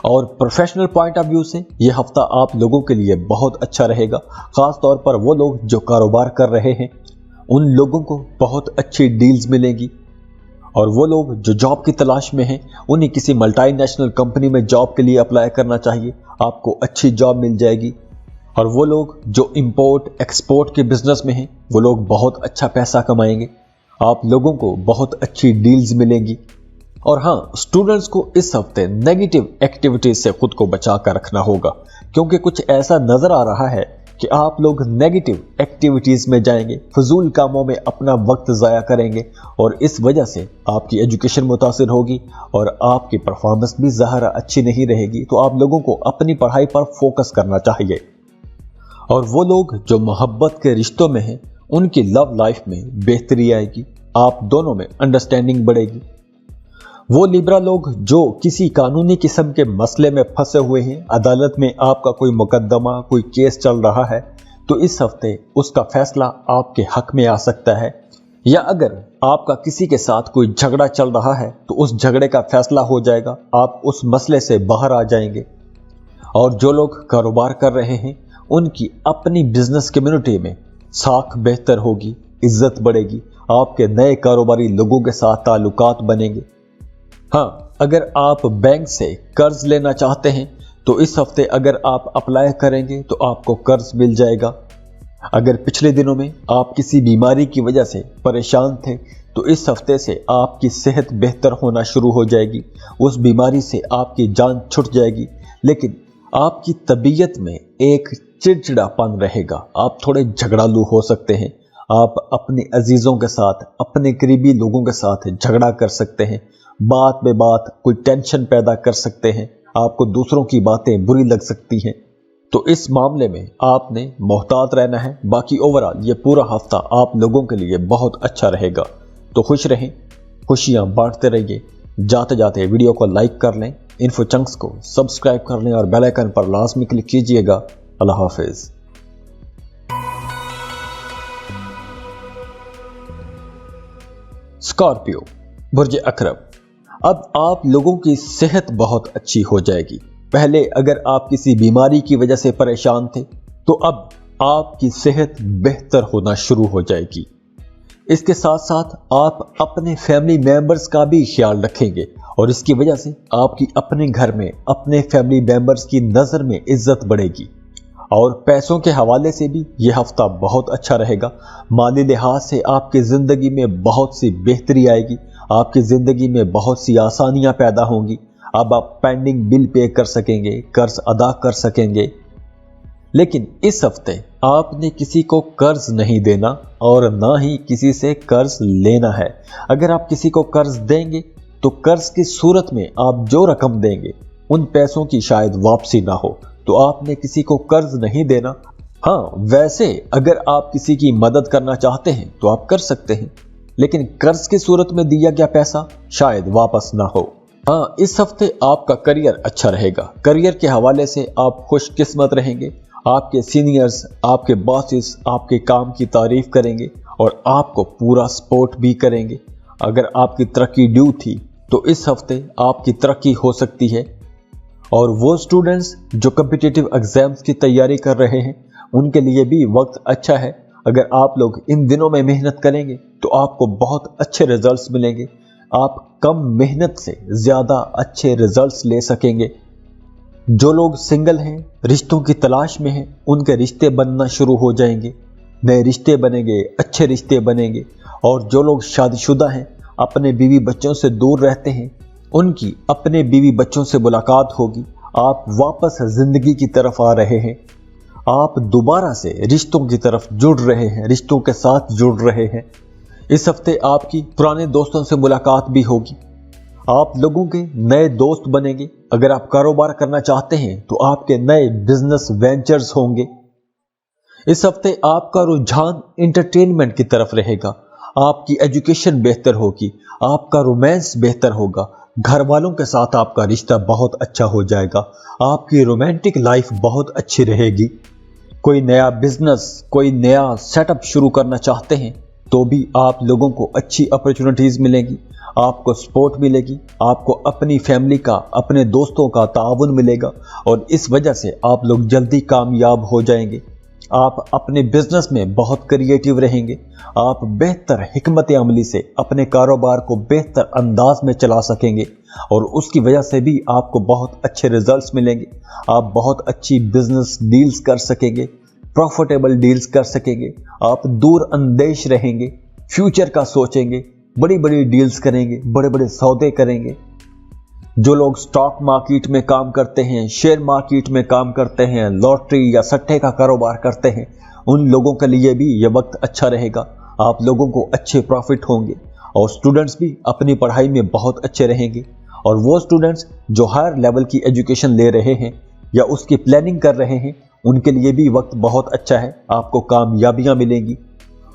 और प्रोफेशनल पॉइंट ऑफ व्यू से यह हफ्ता आप लोगों के लिए बहुत अच्छा रहेगा। खास तौर पर वो लोग जो कारोबार कर रहे हैं उन लोगों को बहुत अच्छी डील्स मिलेंगी, और वो लोग जो जॉब की तलाश में हैं उन्हें किसी मल्टीनेशनल कंपनी में जॉब के लिए अप्लाई करना चाहिए, आपको अच्छी जॉब मिल जाएगी। और वो लोग जो इंपोर्ट एक्सपोर्ट के बिजनेस में हैं वो लोग बहुत अच्छा पैसा कमाएंगे, आप लोगों को बहुत अच्छी डील्स मिलेंगी। और हाँ, स्टूडेंट्स को इस हफ्ते नेगेटिव एक्टिविटीज से खुद को बचा कर रखना होगा, क्योंकि कुछ ऐसा नजर आ रहा है कि आप लोग नेगेटिव एक्टिविटीज में जाएंगे, फजूल कामों में अपना वक्त ज़ाया करेंगे, और इस वजह से आपकी एजुकेशन मुतासिर होगी और आपकी परफॉर्मेंस भी ज़ाहिर अच्छी नहीं रहेगी। तो आप लोगों को अपनी पढ़ाई पर फोकस करना चाहिए। और वो लोग जो मोहब्बत के रिश्तों में हैं उनकी लव लाइफ में बेहतरी आएगी, आप दोनों में अंडरस्टैंडिंग बढ़ेगी। वो लिब्रा लोग जो किसी कानूनी किस्म के मसले में फंसे हुए हैं, अदालत में आपका कोई मुकदमा, कोई केस चल रहा है, तो इस हफ्ते उसका फैसला आपके हक में आ सकता है। या अगर आपका किसी के साथ कोई झगड़ा चल रहा है तो उस झगड़े का फैसला हो जाएगा, आप उस मसले से बाहर आ जाएंगे। और जो लोग कारोबार कर रहे हैं उनकी अपनी बिजनेस कम्युनिटी में साख बेहतर होगी, इज्जत बढ़ेगी, आपके नए कारोबारी लोगों के साथ ताल्लुकात बनेंगे। हाँ, अगर आप बैंक से कर्ज लेना चाहते हैं तो इस हफ्ते अगर आप अप्लाई करेंगे तो आपको कर्ज मिल जाएगा। अगर पिछले दिनों में आप किसी बीमारी की वजह से परेशान थे तो इस हफ्ते से आपकी सेहत बेहतर होना शुरू हो जाएगी, उस बीमारी से आपकी जान छूट जाएगी। लेकिन आपकी तबीयत में एक चिड़चिड़ापन रहेगा, आप थोड़े झगड़ालू हो सकते हैं, आप अपने अजीजों के साथ, अपने करीबी लोगों के साथ झगड़ा कर सकते हैं, बात में बात कोई टेंशन पैदा कर सकते हैं, आपको दूसरों की बातें बुरी लग सकती हैं। तो इस मामले में आपने मोहतात रहना है। बाकी ओवरऑल ये पूरा हफ्ता आप लोगों के लिए बहुत अच्छा रहेगा। तो खुश रहें, खुशियां बांटते रहिए। जाते जाते वीडियो को लाइक कर लें, इन्फो चंक्स को सब्सक्राइब कर लें और बेल आइकन पर लाजमी क्लिक कीजिएगा। अल्लाह हाफिज। स्कॉर्पियो, बुर्ज अकरब, अब आप लोगों की सेहत बहुत अच्छी हो जाएगी। पहले अगर आप किसी बीमारी की वजह से परेशान थे तो अब आपकी सेहत बेहतर होना शुरू हो जाएगी। इसके साथ साथ आप अपने फैमिली मेंबर्स का भी ख्याल रखेंगे और इसकी वजह से आपकी अपने घर में अपने फैमिली मेंबर्स की नज़र में इज्जत बढ़ेगी। और पैसों के हवाले से भी यह हफ्ता बहुत अच्छा रहेगा। माली लिहाज से आपकी ज़िंदगी में बहुत सी बेहतरी आएगी, आपकी ज़िंदगी में बहुत सी आसानियां पैदा होंगी। अब आप पेंडिंग बिल पे कर सकेंगे, कर्ज अदा कर सकेंगे। लेकिन इस हफ्ते आपने किसी को कर्ज नहीं देना और ना ही किसी से कर्ज लेना है। अगर आप किसी को कर्ज देंगे तो कर्ज की सूरत में आप जो रकम देंगे उन पैसों की शायद वापसी ना हो, तो आपने किसी को कर्ज नहीं देना। हाँ, वैसे अगर आप किसी की मदद करना चाहते हैं तो आप कर सकते हैं, लेकिन कर्ज की सूरत में दिया गया पैसा शायद वापस ना हो। हाँ, इस हफ्ते आपका करियर अच्छा रहेगा। करियर के हवाले से आप खुशकिस्मत रहेंगे। आपके सीनियर्स, आपके बॉसेस आपके काम की तारीफ करेंगे और आपको पूरा सपोर्ट भी करेंगे। अगर आपकी तरक्की ड्यू थी तो इस हफ्ते आपकी तरक्की हो सकती है। और वो स्टूडेंट्स जो कॉम्पिटिटिव एग्जाम्स की तैयारी कर रहे हैं उनके लिए भी वक्त अच्छा है। अगर आप लोग इन दिनों में मेहनत करेंगे तो आपको बहुत अच्छे रिजल्ट्स मिलेंगे। आप कम मेहनत से ज़्यादा अच्छे रिजल्ट्स ले सकेंगे। जो लोग सिंगल हैं, रिश्तों की तलाश में हैं, उनके रिश्ते बनना शुरू हो जाएंगे, नए रिश्ते बनेंगे, अच्छे रिश्ते बनेंगे। और जो लोग शादीशुदा हैं, अपने बीवी बच्चों से दूर रहते हैं, उनकी अपने बीवी बच्चों से मुलाकात होगी। आप वापस जिंदगी की तरफ आ रहे हैं, आप दोबारा से रिश्तों की तरफ जुड़ रहे हैं, रिश्तों के साथ जुड़ रहे हैं। इस हफ्ते आपकी पुराने दोस्तों से मुलाकात भी होगी, आप लोगों के नए दोस्त बनेंगे। अगर आप कारोबार करना चाहते हैं तो आपके नए बिजनेस वेंचर्स होंगे। इस हफ्ते आपका रुझान एंटरटेनमेंट की तरफ रहेगा, आपकी एजुकेशन बेहतर होगी, आपका रोमांस बेहतर होगा, घर वालों के साथ आपका रिश्ता बहुत अच्छा हो जाएगा, आपकी रोमांटिक लाइफ बहुत अच्छी रहेगी। कोई नया बिजनेस, कोई नया सेटअप शुरू करना चाहते हैं तो भी आप लोगों को अच्छी अपॉर्चुनिटीज मिलेंगी, आपको सपोर्ट मिलेगी, आपको अपनी फैमिली का, अपने दोस्तों का ताउन मिलेगा और इस वजह से आप लोग जल्दी कामयाब हो जाएंगे। आप अपने बिजनेस में बहुत क्रिएटिव रहेंगे, आप बेहतर हिकमत अमली से अपने कारोबार को बेहतर अंदाज में चला सकेंगे और उसकी वजह से भी आपको बहुत अच्छे रिजल्ट्स मिलेंगे। आप बहुत अच्छी बिजनेस डील्स कर सकेंगे, प्रॉफिटेबल डील्स कर सकेंगे, आप दूर अंदेश रहेंगे, फ्यूचर का सोचेंगे, बड़ी बड़ी डील्स करेंगे, बड़े बड़े सौदे करेंगे। जो लोग स्टॉक मार्केट में काम करते हैं, शेयर मार्केट में काम करते हैं, लॉटरी या सट्टे का कारोबार करते हैं, उन लोगों के लिए भी ये वक्त अच्छा रहेगा। आप लोगों को अच्छे प्रॉफिट होंगे और स्टूडेंट्स भी अपनी पढ़ाई में बहुत अच्छे रहेंगे। और वो स्टूडेंट्स जो हायर लेवल की एजुकेशन ले रहे हैं या उसकी प्लानिंग कर रहे हैं, उनके लिए भी वक्त बहुत अच्छा है, आपको कामयाबियां मिलेंगी।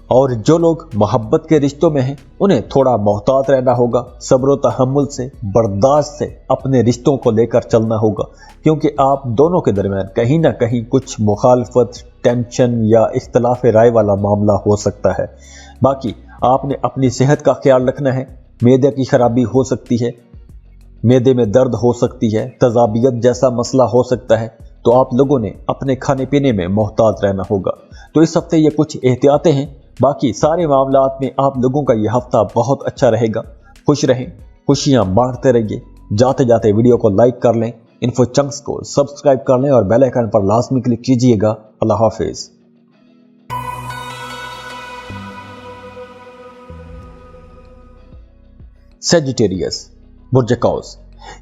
और जो लोग मोहब्बत के रिश्तों में हैं, उन्हें थोड़ा मोहतात रहना होगा, सब्र तहम्मुल से, बर्दाश्त से अपने रिश्तों को लेकर चलना होगा, क्योंकि आप दोनों के दरमियान कहीं ना कहीं कुछ मुखालफत, टेंशन या इख्तलाफ राय वाला मामला हो सकता है। बाकी आपने अपनी सेहत का ख्याल रखना है। मैदे की खराबी हो सकती है, मैदे में दर्द हो सकती है, तजाबियत जैसा मसला हो सकता है, तो आप लोगों ने अपने खाने पीने में मोहतात रहना होगा। तो इस हफ्ते ये कुछ एहतियातें हैं, बाकी सारे मामलात में आप लोगों का ये हफ्ता बहुत अच्छा रहेगा। खुश रहें, खुशियां बांटते रहिए। जाते जाते वीडियो को लाइक कर लें, इन्फो चंक्स को सब्सक्राइब कर लें और बेल आइकन पर लाजमी क्लिक कीजिएगा। अल्लाह हाफिज। सेजिटेरियस, बुर्ज कौस,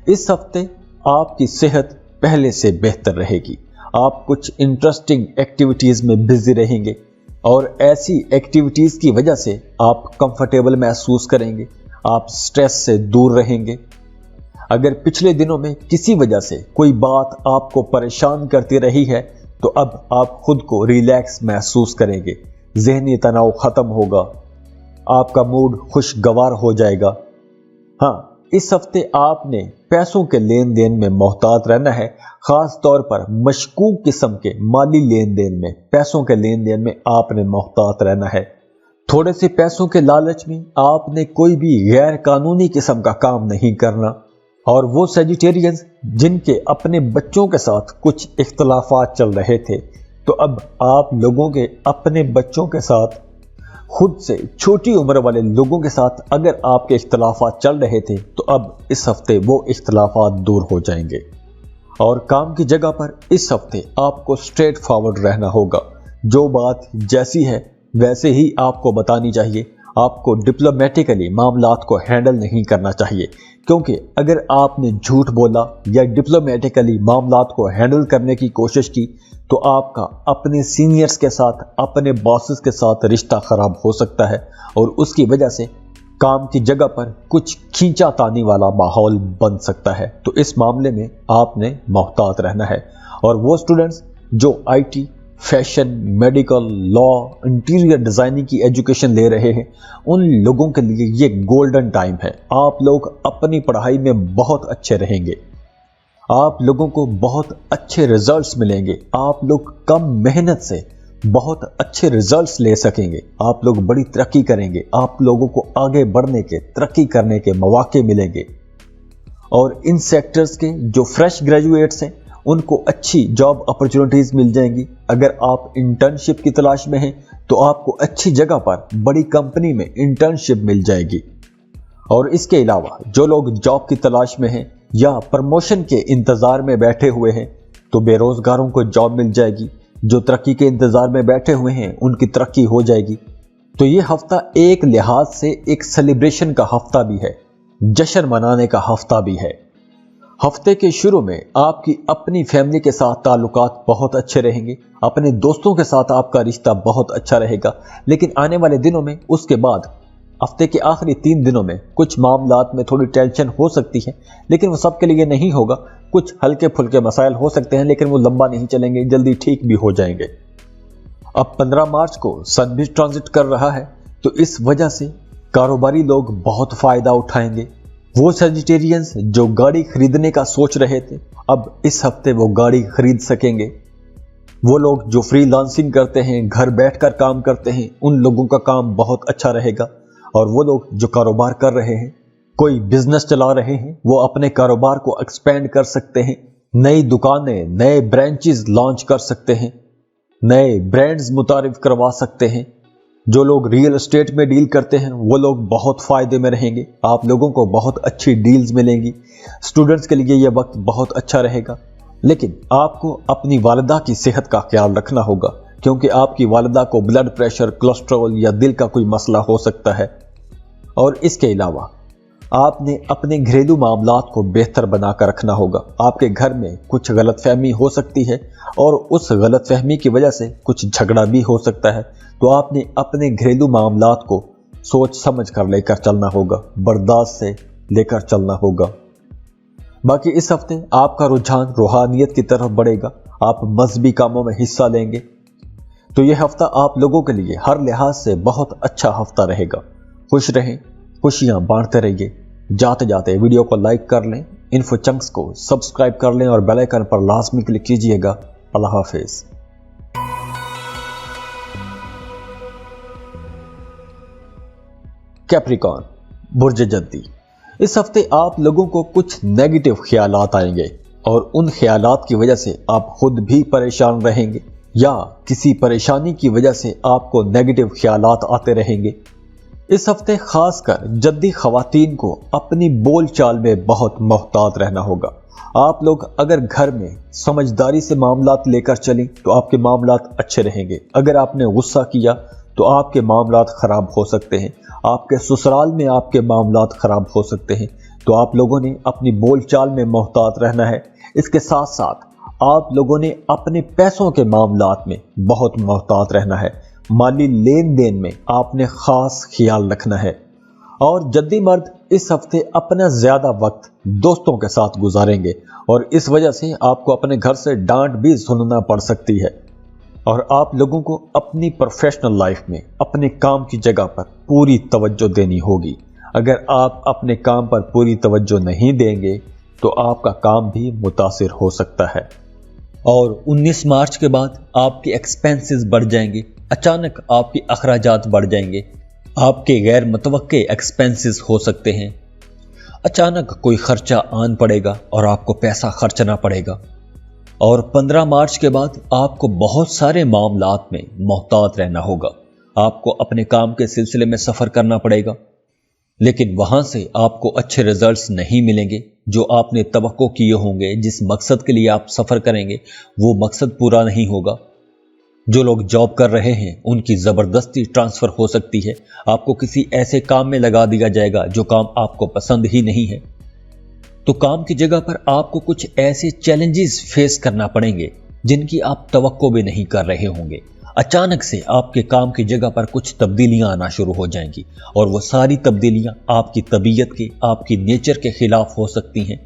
इस हफ्ते आपकी सेहत पहले से बेहतर रहेगी। आप कुछ इंटरेस्टिंग एक्टिविटीज में बिजी रहेंगे और ऐसी एक्टिविटीज की वजह से आप कंफर्टेबल महसूस करेंगे, आप स्ट्रेस से दूर रहेंगे। अगर पिछले दिनों में किसी वजह से कोई बात आपको परेशान करती रही है तो अब आप खुद को रिलैक्स महसूस करेंगे, जहनी तनाव खत्म होगा, आपका मूड खुशगवार हो जाएगा। हाँ, इस हफ्ते आपने पैसों के लेन देन में मोहतात रहना है, खास तौर पर मशकूक किस्म के माली लेन देन में, पैसों के लेन देन में आपने मोहतात रहना है। थोड़े से पैसों के लालच में आपने कोई भी गैर कानूनी किस्म का काम नहीं करना। और वो सेजिटेरियंस जिनके अपने बच्चों के साथ कुछ इख्तलाफात चल रहे थे, तो अब आप लोगों के अपने बच्चों के साथ, खुद से छोटी उम्र वाले लोगों के साथ अगर आपके इख्तलाफात चल रहे थे तो अब इस हफ्ते वो इख्तलाफात दूर हो जाएंगे। और काम की जगह पर इस हफ्ते आपको स्ट्रेट फॉरवर्ड रहना होगा, जो बात जैसी है वैसे ही आपको बतानी चाहिए। आपको डिप्लोमेटिकली मामलात को हैंडल नहीं करना चाहिए, क्योंकि अगर आपने झूठ बोला या डिप्लोमेटिकली मामलात को हैंडल करने की कोशिश की तो आपका अपने सीनियर्स के साथ, अपने बॉसेस के साथ रिश्ता खराब हो सकता है और उसकी वजह से काम की जगह पर कुछ खींचातानी वाला माहौल बन सकता है। तो इस मामले में आपने मोहतात रहना है। और वो स्टूडेंट्स जो IT, fashion, medical, law, interior designing की एजुकेशन ले रहे हैं, उन लोगों के लिए ये गोल्डन टाइम है। आप लोग अपनी पढ़ाई में बहुत अच्छे रहेंगे, आप लोगों को बहुत अच्छे रिजल्ट्स मिलेंगे, आप लोग कम मेहनत से बहुत अच्छे रिजल्ट्स ले सकेंगे, आप लोग बड़ी तरक्की करेंगे, आप लोगों को आगे बढ़ने के, तरक्की करने के मौके मिलेंगे। और इन सेक्टर्स के जो फ्रेश ग्रेजुएट्स हैं उनको अच्छी जॉब अपॉर्चुनिटीज मिल जाएंगी। अगर आप इंटर्नशिप की तलाश में हैं तो आपको अच्छी जगह पर बड़ी कंपनी में इंटर्नशिप मिल जाएगी। और इसके अलावा जो लोग जॉब की तलाश में हैं या प्रमोशन के इंतजार में बैठे हुए हैं तो बेरोजगारों को जॉब मिल जाएगी। जो तरक्की के इंतजार में बैठे हुए हैं उनकी तरक्की हो जाएगी। तो ये हफ्ता एक लिहाज से एक सेलिब्रेशन का हफ्ता भी है, जश्न मनाने का हफ्ता भी है। हफ्ते के शुरू में आपकी अपनी फैमिली के साथ ताल्लुकात बहुत अच्छे रहेंगे, अपने दोस्तों के साथ आपका रिश्ता बहुत अच्छा रहेगा। लेकिन आने वाले दिनों में, उसके बाद हफ्ते के आखिरी 3 दिनों में कुछ मामलात में थोड़ी टेंशन हो सकती है, लेकिन वो सबके लिए नहीं होगा। कुछ हल्के फुल्के मसाइल हो सकते हैं लेकिन वो लंबा नहीं चलेंगे, जल्दी ठीक भी हो जाएंगे। अब 15 मार्च को सन भी ट्रांजिट कर रहा है, तो इस वजह से कारोबारी लोग बहुत फायदा उठाएंगे। वो सेजिटेरियंस जो गाड़ी खरीदने का सोच रहे थे, अब इस हफ्ते वो गाड़ी खरीद सकेंगे। वो लोग जो फ्रीलांसिंग करते हैं, घर बैठकर काम करते हैं, उन लोगों का काम बहुत अच्छा रहेगा। और वो लोग जो कारोबार कर रहे हैं, कोई बिजनेस चला रहे हैं, वो अपने कारोबार को एक्सपेंड कर सकते हैं, नई दुकानें, नए ब्रांचेस लॉन्च कर सकते हैं, नए ब्रांड्स मुतारिफ करवा सकते हैं। जो लोग रियल एस्टेट में डील करते हैं वो लोग बहुत फायदे में रहेंगे, आप लोगों को बहुत अच्छी डील्स मिलेंगी। स्टूडेंट्स के लिए यह वक्त बहुत अच्छा रहेगा। लेकिन आपको अपनी वालिदा की सेहत का ख्याल रखना होगा, क्योंकि आपकी वालिदा को ब्लड प्रेशर, कोलेस्ट्रॉल या दिल का कोई मसला हो सकता है। और इसके अलावा आपने अपने घरेलू मामलात को बेहतर बनाकर रखना होगा। आपके घर में कुछ गलतफहमी हो सकती है और उस गलतफहमी की वजह से कुछ झगड़ा भी हो सकता है, तो आपने अपने घरेलू मामलात को सोच समझ कर लेकर चलना होगा, बर्दाश्त से लेकर चलना होगा। बाकी इस हफ्ते आपका रुझान रूहानियत की तरफ बढ़ेगा, आप मजहबी कामों में हिस्सा लेंगे। तो यह हफ्ता आप लोगों के लिए हर लिहाज से बहुत अच्छा हफ्ता रहेगा। खुश रहें, खुशियां बांटते रहिए। जाते जाते वीडियो को लाइक कर लें, इन्फो चंक्स को सब्सक्राइब कर लें और बेल आइकन पर लाजमी क्लिक कीजिएगा। अल्लाह हाफिज। कैप्रिकॉर्न, बुर्ज जद्दी। इस हफ्ते आप लोगों को कुछ नेगेटिव ख्यालात आएंगे और उन ख्यालात की वजह से आप खुद भी परेशान रहेंगे या किसी परेशानी की वजह से आपको नेगेटिव ख्यालात आते रहेंगे। इस हफ्ते खासकर जद्दी खवातीन को अपनी बोल चाल में बहुत मोहतात रहना होगा। आप लोग अगर घर में समझदारी से मामलात लेकर चलें तो आपके मामलात अच्छे रहेंगे। अगर आपने गुस्सा किया तो आपके मामलात खराब हो सकते हैं, आपके ससुराल में आपके मामलात खराब हो सकते हैं। तो आप लोगों ने अपनी बोल चाल में मोहतात रहना है। इसके साथ साथ आप लोगों ने अपने पैसों के मामलात में बहुत मोहतात रहना है। माली लेन देन में आपने खास ख्याल रखना है। और जद्दी मर्द इस हफ्ते अपना ज्यादा वक्त दोस्तों के साथ गुजारेंगे और इस वजह से आपको अपने घर से डांट भी सुनना पड़ सकती है। और आप लोगों को अपनी प्रोफेशनल लाइफ में अपने काम की जगह पर पूरी तवज्जो देनी होगी। अगर आप अपने काम पर पूरी तवज्जो नहीं देंगे तो आपका काम भी मुतासिर हो सकता है। और 19 मार्च के बाद आपके एक्सपेंसेस बढ़ जाएंगे, अचानक आपके अखराजात बढ़ जाएंगे, आपके गैर मुतवक्के एक्सपेंसेस हो सकते हैं। अचानक कोई खर्चा आन पड़ेगा और आपको पैसा खर्चना पड़ेगा। और 15 मार्च के बाद आपको बहुत सारे मामलात में मोहतात रहना होगा। आपको अपने काम के सिलसिले में सफ़र करना पड़ेगा, लेकिन वहाँ से आपको अच्छे रिजल्ट्स नहीं मिलेंगे। जो आपने तवक्को किए होंगे, जिस मकसद के लिए आप सफ़र करेंगे, वो मकसद पूरा नहीं होगा। जो लोग जॉब कर रहे हैं उनकी ज़बरदस्ती ट्रांसफ़र हो सकती है। आपको किसी ऐसे काम में लगा दिया जाएगा जो काम आपको पसंद ही नहीं है। तो काम की जगह पर आपको कुछ ऐसे चैलेंजेस फेस करना पड़ेंगे जिनकी आप तवक्को भी नहीं कर रहे होंगे। अचानक से आपके काम की जगह पर कुछ तब्दीलियां आना शुरू हो जाएंगी और वो सारी तब्दीलियां आपकी तबीयत के, आपकी नेचर के खिलाफ हो सकती हैं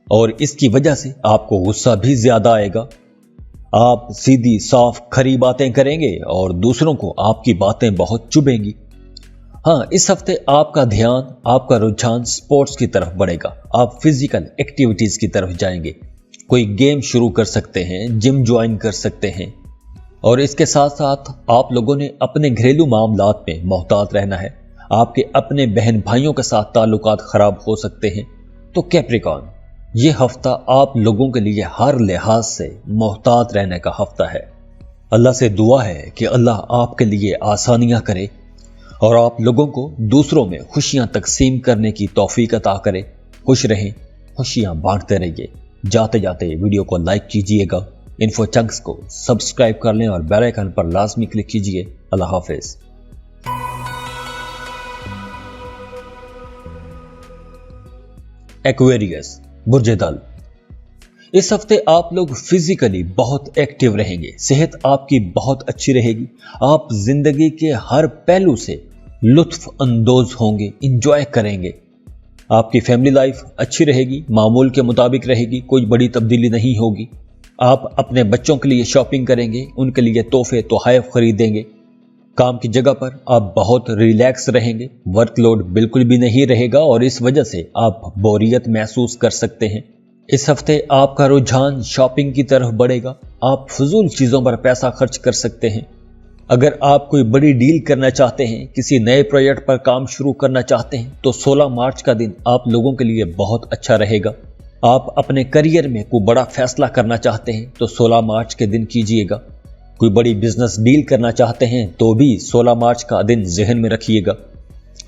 और इसकी वजह से आपको गुस्सा भी ज्यादा आएगा। आप सीधी साफ खरी बातें करेंगे और दूसरों को आपकी बातें बहुत चुभेंगी। हाँ, इस हफ्ते आपका ध्यान, आपका रुझान स्पोर्ट्स की तरफ बढ़ेगा। आप फिजिकल एक्टिविटीज की तरफ जाएंगे, कोई गेम शुरू कर सकते हैं, जिम ज्वाइन कर सकते हैं। और इसके साथ साथ आप लोगों ने अपने घरेलू मामलात में मोहतात रहना है। आपके अपने बहन भाइयों के साथ ताल्लुकात खराब हो सकते हैं। तो कैप्रिकॉर्न, ये हफ्ता आप लोगों के लिए हर लिहाज से मोहतात रहने का हफ्ता है। अल्लाह से दुआ है कि अल्लाह आपके लिए आसानियां करे और आप लोगों को दूसरों में खुशियां तकसीम करने की तौफीक अता करे। खुश रहें, खुशियां बांटते रहिए। जाते जाते वीडियो को लाइक कीजिएगा, इन्फो चंक्स को सब्सक्राइब कर लें और बेल आइकन पर लाजमी क्लिक कीजिए। अल्लाह हाफिज। एक्वेरियस, बुर्ज दल। इस हफ्ते आप लोग फिजिकली बहुत एक्टिव रहेंगे, सेहत आपकी बहुत अच्छी रहेगी। आप जिंदगी के हर पहलू से लुत्फ अंदोज होंगे, इंजॉय करेंगे। आपकी फैमिली लाइफ अच्छी रहेगी, मामूल के मुताबिक रहेगी, कोई बड़ी तब्दीली नहीं होगी। आप अपने बच्चों के लिए शॉपिंग करेंगे, उनके लिए तोहफे तोहफ खरीदेंगे। काम की जगह पर आप बहुत रिलैक्स रहेंगे, वर्कलोड बिल्कुल भी नहीं रहेगा और इस वजह से आप बोरियत महसूस कर सकते हैं। इस हफ्ते आपका रुझान शॉपिंग की तरफ बढ़ेगा। आप फजूल चीजों पर पैसा खर्च कर सकते हैं। अगर आप कोई बड़ी डील करना चाहते हैं, किसी नए प्रोजेक्ट पर काम शुरू करना चाहते हैं, तो 16 मार्च का दिन आप लोगों के लिए बहुत अच्छा रहेगा। आप अपने करियर में कोई बड़ा फैसला करना चाहते हैं तो 16 मार्च के दिन कीजिएगा। कोई बड़ी बिजनेस डील करना चाहते हैं तो भी 16 मार्च का दिन जहन में रखिएगा।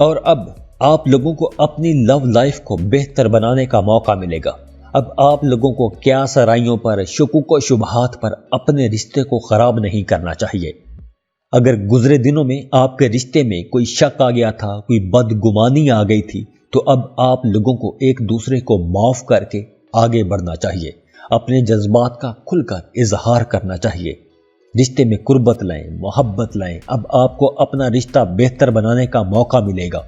और अब आप लोगों को अपनी लव लाइफ को बेहतर बनाने का मौका मिलेगा। अब आप लोगों को क्या सराइयों पर, शुकूक व शुबहात पर अपने रिश्ते को खराब नहीं करना चाहिए। अगर गुजरे दिनों में आपके रिश्ते में कोई शक आ गया था, कोई बदगुमानी आ गई थी, तो अब आप लोगों को एक दूसरे को माफ करके आगे बढ़ना चाहिए। अपने जज्बात का खुलकर इजहार करना चाहिए। रिश्ते में कुर्बत लाएं, मोहब्बत लाएं। अब आपको अपना रिश्ता बेहतर बनाने का मौका मिलेगा।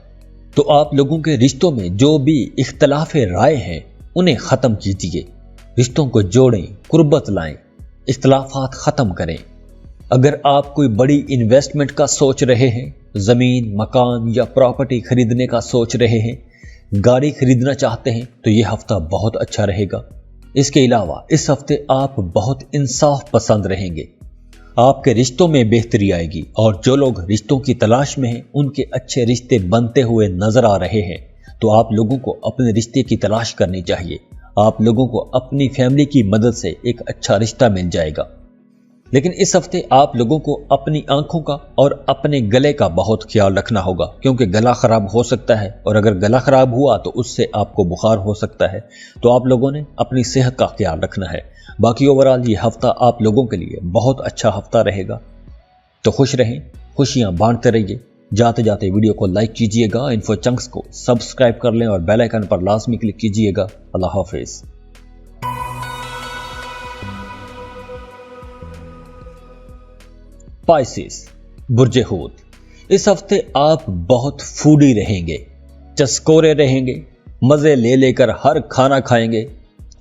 तो आप लोगों के रिश्तों में जो भी इख्तलाफ राय हैं उन्हें खत्म कीजिए। रिश्तों को जोड़ें, कुर्बत लाएं, इख्तलाफात खत्म करें। अगर आप कोई बड़ी इन्वेस्टमेंट का सोच रहे हैं, जमीन, मकान या प्रॉपर्टी खरीदने का सोच रहे हैं, गाड़ी खरीदना चाहते हैं, तो यह हफ्ता बहुत अच्छा रहेगा। इसके अलावा इस हफ्ते आप बहुत इंसाफ पसंद रहेंगे। आपके रिश्तों में बेहतरी आएगी और जो लोग रिश्तों की तलाश में हैं उनके अच्छे रिश्ते बनते हुए नजर आ रहे हैं। तो आप लोगों को अपने रिश्ते की तलाश करनी चाहिए। आप लोगों को अपनी फैमिली की मदद से एक अच्छा रिश्ता मिल जाएगा। लेकिन इस हफ्ते आप लोगों को अपनी आंखों का और अपने गले का बहुत ख्याल रखना होगा, क्योंकि गला खराब हो सकता है और अगर गला खराब हुआ तो उससे आपको बुखार हो सकता है। तो आप लोगों ने अपनी सेहत का ख्याल रखना है। बाकी ओवरऑल ये हफ्ता आप लोगों के लिए बहुत अच्छा हफ्ता रहेगा। तो खुश रहें, खुशियां बांटते रहिए। जाते जाते वीडियो को लाइक कीजिएगा, इन्फो चंक्स को सब्सक्राइब कर लें और बेल आइकन पर लाजमी क्लिक कीजिएगा। अल्लाह हाफिज। स्पाइसेस, बुर्जे हूत, इस हफ्ते आप बहुत फूडी रहेंगे, चस्कोरे रहेंगे, मजे ले लेकर हर खाना खाएंगे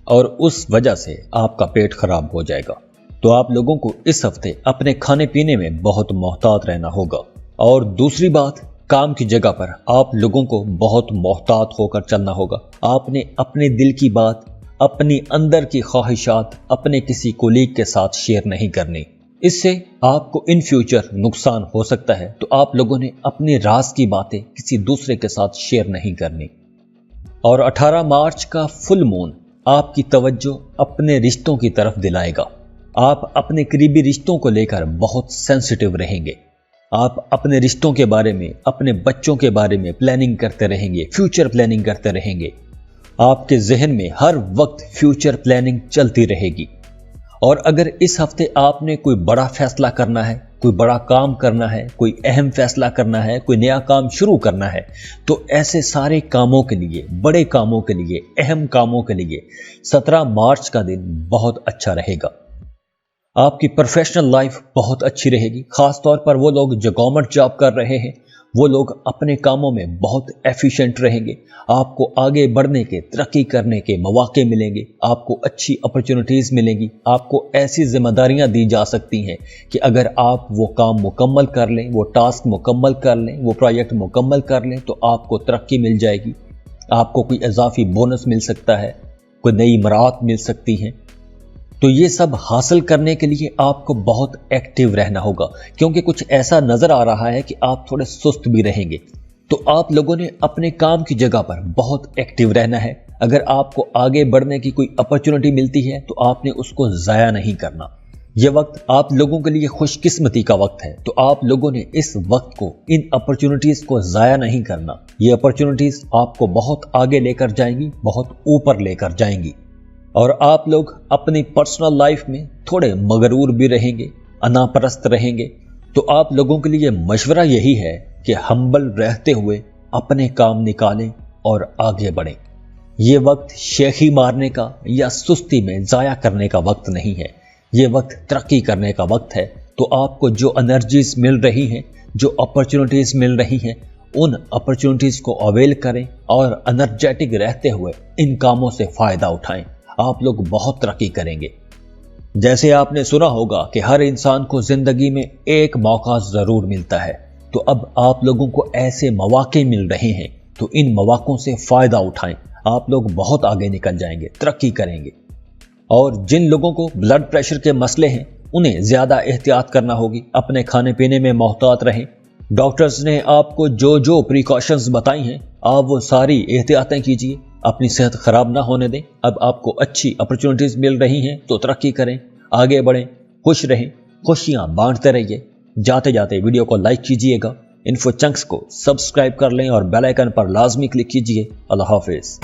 और उस वजह से आपका पेट खराब हो जाएगा। तो आप लोगों को इस हफ्ते अपने खाने पीने में बहुत मोहतात रहना होगा। और दूसरी बात, काम की जगह पर आप लोगों को बहुत मोहतात होकर चलना होगा। आपने अपने दिल की बात, अपनी अंदर की ख्वाहिशात अपने किसी कोलीग के साथ शेयर नहीं करनी। इससे आपको इन फ्यूचर नुकसान हो सकता है। तो आप लोगों ने अपने राज की बातें किसी दूसरे के साथ शेयर नहीं करनी। और 18 मार्च का फुल मून आपकी तवज्जो अपने रिश्तों की तरफ दिलाएगा। आप अपने करीबी रिश्तों को लेकर बहुत सेंसिटिव रहेंगे। आप अपने रिश्तों के बारे में, अपने बच्चों के बारे में प्लानिंग करते रहेंगे, फ्यूचर प्लानिंग करते रहेंगे। आपके जहन में हर वक्त फ्यूचर प्लानिंग चलती रहेगी। और अगर इस हफ्ते आपने कोई बड़ा फैसला करना है, कोई बड़ा काम करना है, कोई अहम फैसला करना है, कोई नया काम शुरू करना है, तो ऐसे सारे कामों के लिए, बड़े कामों के लिए, अहम कामों के लिए 17 मार्च का दिन बहुत अच्छा रहेगा। आपकी प्रोफेशनल लाइफ बहुत अच्छी रहेगी। खास तौर पर वो लोग जो गवर्नमेंट जॉब कर रहे हैं, वो लोग अपने कामों में बहुत एफिशिएंट रहेंगे। आपको आगे बढ़ने के, तरक्की करने के मौके मिलेंगे। आपको अच्छी अपॉर्चुनिटीज मिलेंगी। आपको ऐसी जिम्मेदारियां दी जा सकती हैं कि अगर आप वो काम मुकम्मल कर लें, वो टास्क मुकम्मल कर लें, वो प्रोजेक्ट मुकम्मल कर लें, तो आपको तरक्की मिल जाएगी। आपको कोई इजाफी बोनस मिल सकता है, कोई नई मराहत मिल सकती हैं। तो ये सब हासिल करने के लिए आपको बहुत एक्टिव रहना होगा, क्योंकि कुछ ऐसा नजर आ रहा है कि आप थोड़े सुस्त भी रहेंगे। तो आप लोगों ने अपने काम की जगह पर बहुत एक्टिव रहना है। अगर आपको आगे बढ़ने की कोई अपॉर्चुनिटी मिलती है तो आपने उसको जाया नहीं करना। यह वक्त आप लोगों के लिए खुशकिस्मती का वक्त है। तो आप लोगों ने इस वक्त को, इन अपॉर्चुनिटीज को जाया नहीं करना। ये अपॉर्चुनिटीज आपको बहुत आगे लेकर जाएंगी, बहुत ऊपर लेकर जाएंगी। और आप लोग अपनी पर्सनल लाइफ में थोड़े मगरूर भी रहेंगे, अनापरस्त रहेंगे। तो आप लोगों के लिए मशवरा यही है कि हम्बल रहते हुए अपने काम निकालें और आगे बढ़ें। ये वक्त शेखी मारने का या सुस्ती में जाया करने का वक्त नहीं है। ये वक्त तरक्की करने का वक्त है। तो आपको जो एनर्जीज मिल रही हैं, जो अपॉर्चुनिटीज मिल रही हैं, उन अपॉर्चुनिटीज को अवेल करें और एनर्जेटिक रहते हुए इन कामों से फायदा उठाएं। आप लोग बहुत तरक्की करेंगे। जैसे आपने सुना होगा कि हर इंसान को जिंदगी में एक मौका जरूर मिलता है। तो अब आप लोगों को ऐसे मौके मिल रहे हैं, तो इन मौकों से फायदा उठाएं। آپ لوگ بہت آگے نکل جائیں گے، ترقی کریں گے۔ اور جن لوگوں کو بلڈ پریشر کے مسئلے ہیں انہیں زیادہ احتیاط کرنا ہوگی، اپنے کھانے پینے میں محتاط رہیں۔ ڈاکٹرز نے آپ کو جو پریکاشنز بتائی ہیں آپ وہ ساری احتیاطیں کیجیے، اپنی صحت خراب نہ ہونے دیں۔ اب آپ کو اچھی اپرچونٹیز مل رہی ہیں تو ترقی کریں، آگے بڑھیں، خوش رہیں، خوشیاں بانٹتے رہیے۔ جاتے جاتے ویڈیو کو لائک کیجیے گا، انفو چنکس کو سبسکرائب کر لیں اور بیل آئیکن پر لازمی کلک کیجیے۔ اللہ حافظ۔